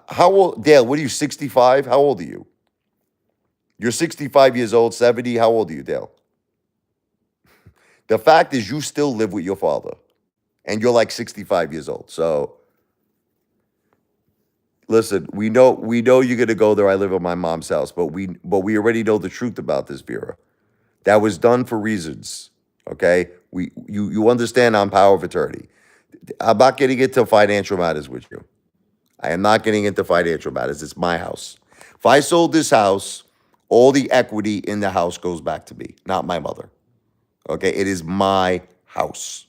S1: How old, Dale? What are you, 65? How old are you? You're 65 years old, 70. How old are you, Dale? The fact is, you still live with your father, and you're like 65 years old. So, listen, we know you're gonna go there. I live at my mom's house, but we already know the truth about this, Vera. That was done for reasons. Okay, you understand I'm power of attorney. I'm not getting into financial matters with you. I am not getting into financial matters. It's my house. If I sold this house, all the equity in the house goes back to me, not my mother. Okay, it is my house.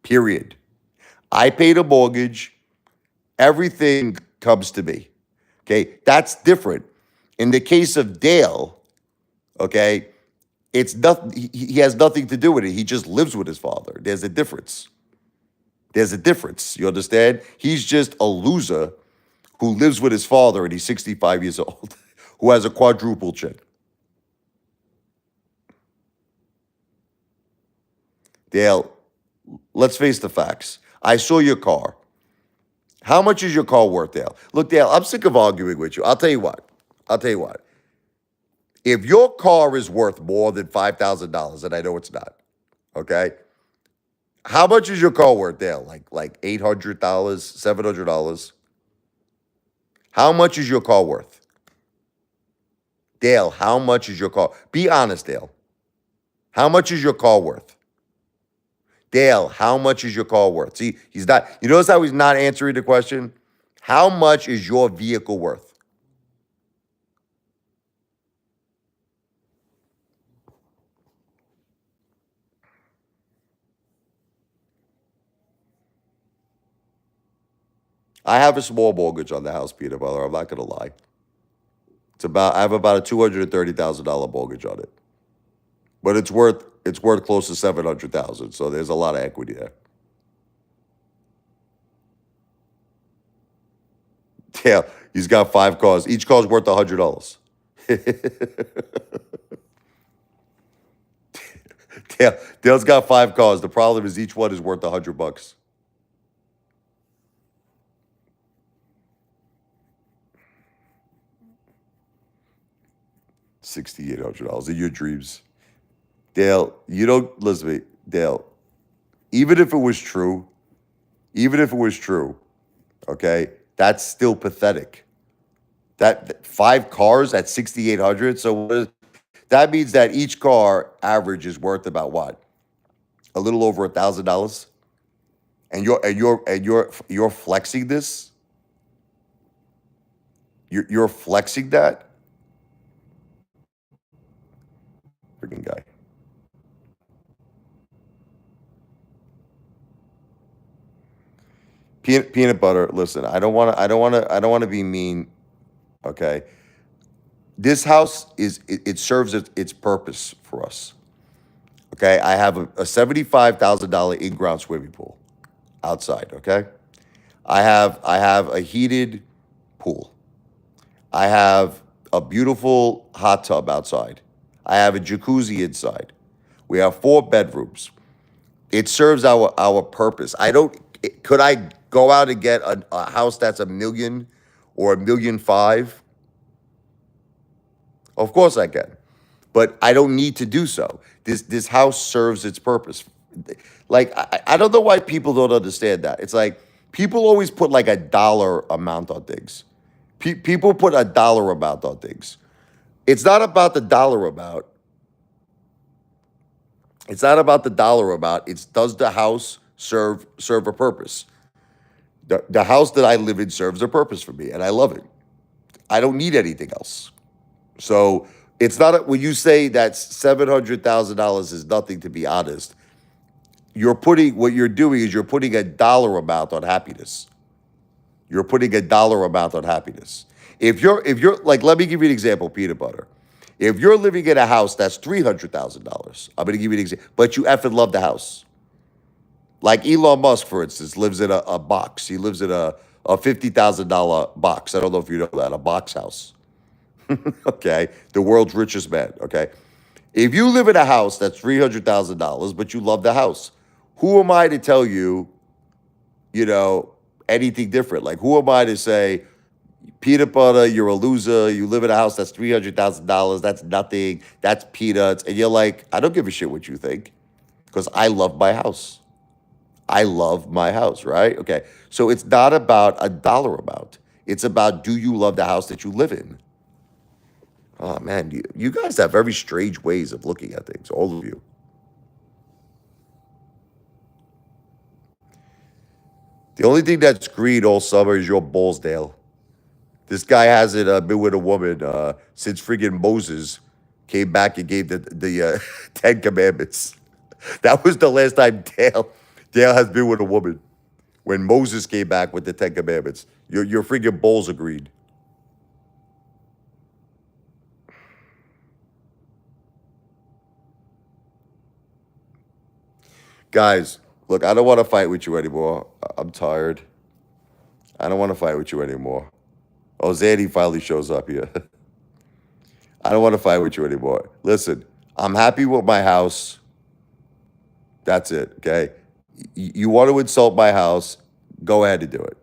S1: Period. I paid a mortgage. Everything comes to me. Okay, that's different. In the case of Dale, okay, it's nothing. He has nothing to do with it. He just lives with his father. There's a difference. There's a difference. You understand? He's just a loser who lives with his father and he's 65 years old, who has a quadruple chin. Dale, let's face the facts. I saw your car. How much is your car worth, Dale? Look, Dale, I'm sick of arguing with you. I'll tell you what. I'll tell you what. If your car is worth more than $5,000, and I know it's not, okay? How much is your car worth, Dale? Like $800, $700? How much is your car worth? Dale, how much is your car? Be honest, Dale. How much is your car worth? Dale, how much is your car worth? See, he's not, you notice how he's not answering the question? How much is your vehicle worth? I have a small mortgage on the house, Peter Butler. I'm not going to lie. I have about a $230,000 mortgage on it, but it's worth close to 700,000. So there's a lot of equity there. Yeah, he's got 5 cars. Each car's worth $100. Dale's got 5 cars. The problem is each one is worth $100. $6,800 in your dreams. Dale, you don't listen to me. Dale, even if it was true, even if it was true, okay, that's still pathetic. That 5 cars at 6,800. So that means that each car average is worth about what? A little over $1,000. And you're flexing this. You're flexing that, freaking guy. Peanut butter. Listen, I don't want to be mean. Okay, this house it serves its purpose for us. Okay, I have a $75,000 in-ground swimming pool outside. Okay, I have a heated pool. I have a beautiful hot tub outside. I have a jacuzzi inside. We have 4 bedrooms. It serves our purpose. I don't. Could I go out and get a house that's 1 million or 1,500,000? Of course I can, but I don't need to do so. This house serves its purpose. Like I don't know why people don't understand that. It's like people always put like a dollar amount on things. People put a dollar amount on things. It's not about the dollar amount. It's not about the dollar amount. It's does the house serve a purpose? The house that I live in serves a purpose for me, and I love it. I don't need anything else. So It's not when you say that $700,000 is nothing. To be honest, you're putting what you're doing is you're putting a dollar amount on happiness. You're putting a dollar amount on happiness. If you're like, let me give you an example, peanut butter. If you're living in a house that's $300,000, I'm going to give you an example, but you effing love the house. Like Elon Musk, for instance, lives in a box. He lives in a $50,000 box. I don't know if you know that, a box house. Okay, the world's richest man. Okay, if you live in a house that's $300,000, but you love the house, who am I to tell you, you know, anything different? Like, who am I to say, peanut butter, you're a loser. You live in a house that's $300,000. That's nothing. That's peanuts. And you're like, I don't give a shit what you think because I love my house. I love my house, right? Okay. So it's not about a dollar amount. It's about, do you love the house that you live in? Oh man, you guys have very strange ways of looking at things, all of you. The only thing that's green all summer is your balls, Dale. This guy hasn't been with a woman since friggin' Moses came back and gave the Ten Commandments. That was the last time Dale has been with a woman. When Moses came back with the Ten Commandments, your friggin' balls agreed. Guys, look, I don't want to fight with you anymore. I'm tired. I don't want to fight with you anymore. Oh, Zanny finally shows up here. I don't want to fight with you anymore. Listen, I'm happy with my house. That's it, okay? You want to insult my house, go ahead and do it.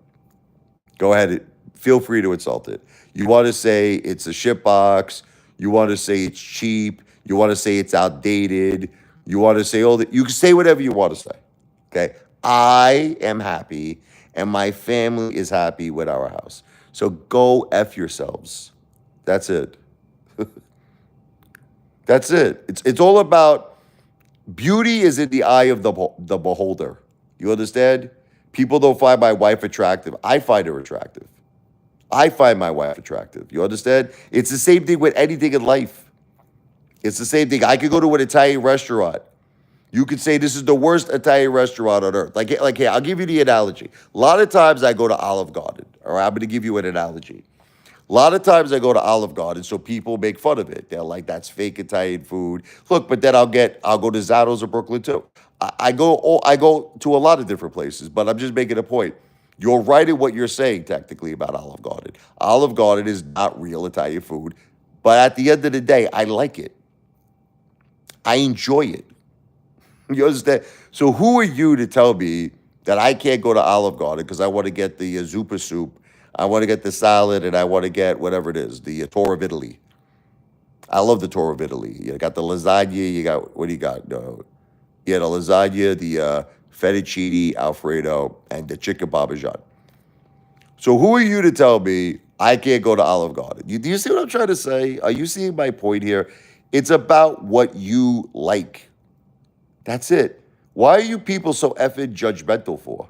S1: Go ahead and feel free to insult it. You want to say it's a shit box. You want to say it's cheap. You want to say it's outdated. You want to say all that. You can say whatever you want to say. Okay. I am happy and my family is happy with our house. So go F yourselves. That's it. That's it. It's all about beauty is in the eye of the beholder. You understand? People don't find my wife attractive. I find her attractive. I find my wife attractive. You understand? It's the same thing with anything in life. It's the same thing. I could go to an Italian restaurant. You could say this is the worst Italian restaurant on earth. Like, hey, I'll give you the analogy. A lot of times I go to Olive Garden. All right, I'm going to give you an analogy. A lot of times I go to Olive Garden, so people make fun of it. They're like, "That's fake Italian food." Look, but then I'll go to Zatto's or Brooklyn too. I go to a lot of different places, but I'm just making a point. You're right in what you're saying technically about Olive Garden. Olive Garden is not real Italian food, but at the end of the day, I like it. I enjoy it. You understand? So who are you to tell me that I can't go to Olive Garden because I want to get the zuppa soup, I want to get the salad, and I want to get whatever it is, the tour of Italy. I love the tour of Italy. You got the lasagna. You got, what do you got? The lasagna, the fettuccine Alfredo, and the chicken parmesan. So who are you to tell me I can't go to Olive Garden? Do you see what I'm trying to say? Are you seeing my point here? It's about what you like. That's it. Why are you people so effing judgmental for?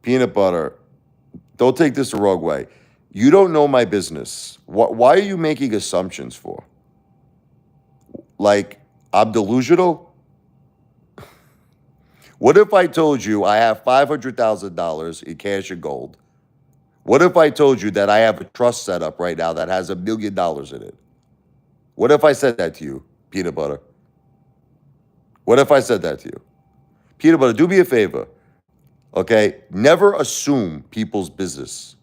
S1: Peanut butter. Don't take this the wrong way. You don't know my business. Why are you making assumptions for? Like, I'm delusional? What if I told you I have $500,000 in cash and gold? What if I told you that I have a trust set up right now that has $1 million in it? What if I said that to you, peanut butter? What if I said that to you? Peanut butter, do me a favor, okay? Never assume people's business.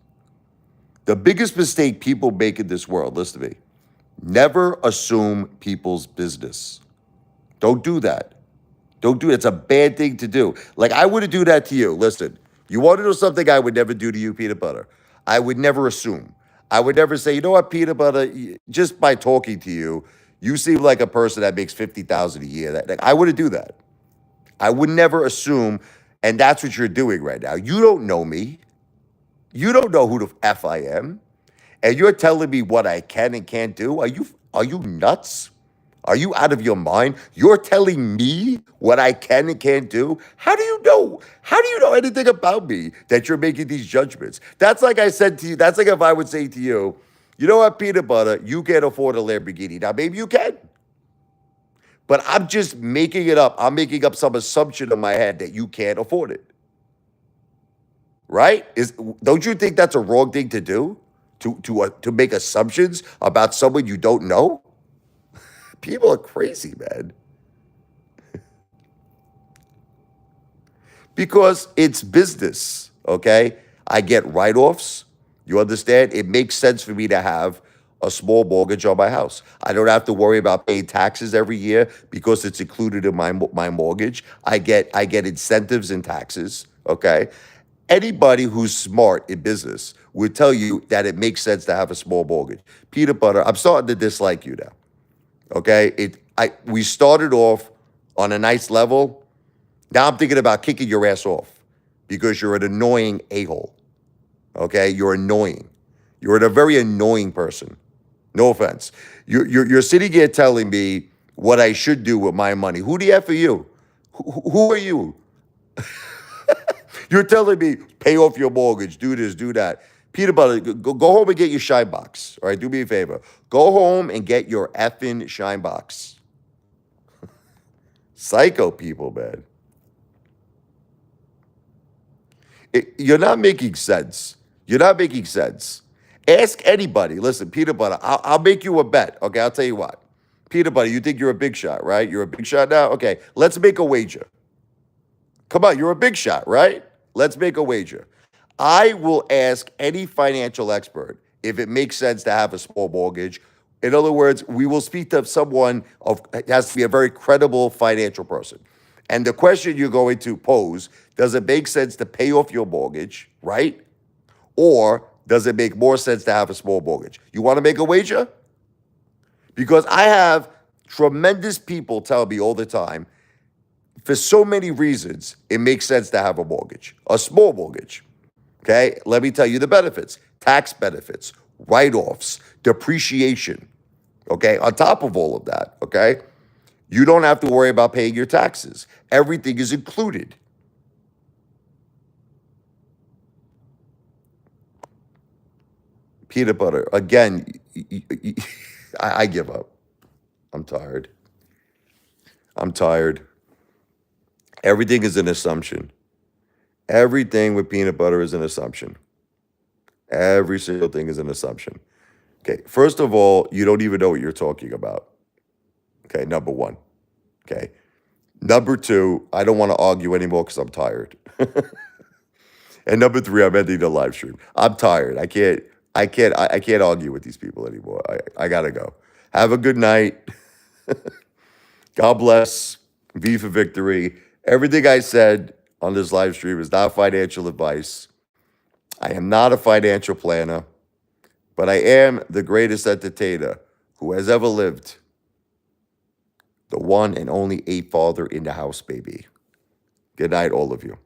S1: The biggest mistake people make in this world, listen to me, never assume people's business. Don't do that. Don't do it. It's a bad thing to do. Like, I wouldn't do that to you. Listen, you want to know something I would never do to you, peanut butter? I would never assume. I would never say, you know what, peanut butter, just by talking to you, you seem like a person that makes 50,000 a year. I wouldn't do that. I would never assume, and that's what you're doing right now. You don't know me. You don't know who the F I am. And you're telling me what I can and can't do? Are you nuts? Are you out of your mind? You're telling me what I can and can't do? How do you know? How do you know anything about me that you're making these judgments? That's like I said to you, that's like if I would say to you, you know what, peanut butter, you can't afford a Lamborghini. Now, maybe you can, but I'm just making it up. I'm making up some assumption in my head that you can't afford it. Right? Don't you think that's a wrong thing to do? To make assumptions about someone you don't know? People are crazy, man. Because it's business, okay? I get write-offs. You understand? It makes sense for me to have a small mortgage on my house. I don't have to worry about paying taxes every year because it's included in my mortgage. I get incentives and taxes, okay? Anybody who's smart in business would tell you that it makes sense to have a small mortgage. Peanut butter, I'm starting to dislike you now. Okay? We started off on a nice level. Now I'm thinking about kicking your ass off because you're an annoying a-hole. Okay? You're annoying. You're a very annoying person. No offense. You're sitting here telling me what I should do with my money. Who do you have for you? Who are you? You're telling me pay off your mortgage, do this, do that. Peanut butter, go home and get your shine box. All right, do me a favor. Go home and get your effing shine box. Psycho people, man. You're not making sense. You're not making sense. Ask anybody. Listen, peanut butter, I'll make you a bet. Okay, I'll tell you what. Peanut butter, you think you're a big shot, right? You're a big shot now? Okay, let's make a wager. Come on, you're a big shot, right? Let's make a wager. I will ask any financial expert if it makes sense to have a small mortgage. In other words, we will speak to someone it has to be a very credible financial person. And the question you're going to pose, does it make sense to pay off your mortgage, right? Or does it make more sense to have a small mortgage? You want to make a wager? Because I have tremendous people tell me all the time, for so many reasons, it makes sense to have a mortgage, a small mortgage. Okay, let me tell you the benefits: tax benefits, write-offs, depreciation. Okay, on top of all of that, okay, you don't have to worry about paying your taxes. Everything is included. Peanut butter, again, I give up. I'm tired. I'm tired. Everything is an assumption. Everything with peanut butter is an assumption. Every single thing is an assumption. Okay, first of all, you don't even know what you're talking about. Okay, number one. Okay. Number two, I don't want to argue anymore because I'm tired. And number three, I'm ending the live stream. I'm tired. I can't argue with these people anymore. I gotta go. Have a good night. God bless. V for victory. Everything I said on this live stream is not financial advice. I am not a financial planner, but I am the greatest entertainer who has ever lived. The one and only Apefather in the house, baby. Good night, all of you.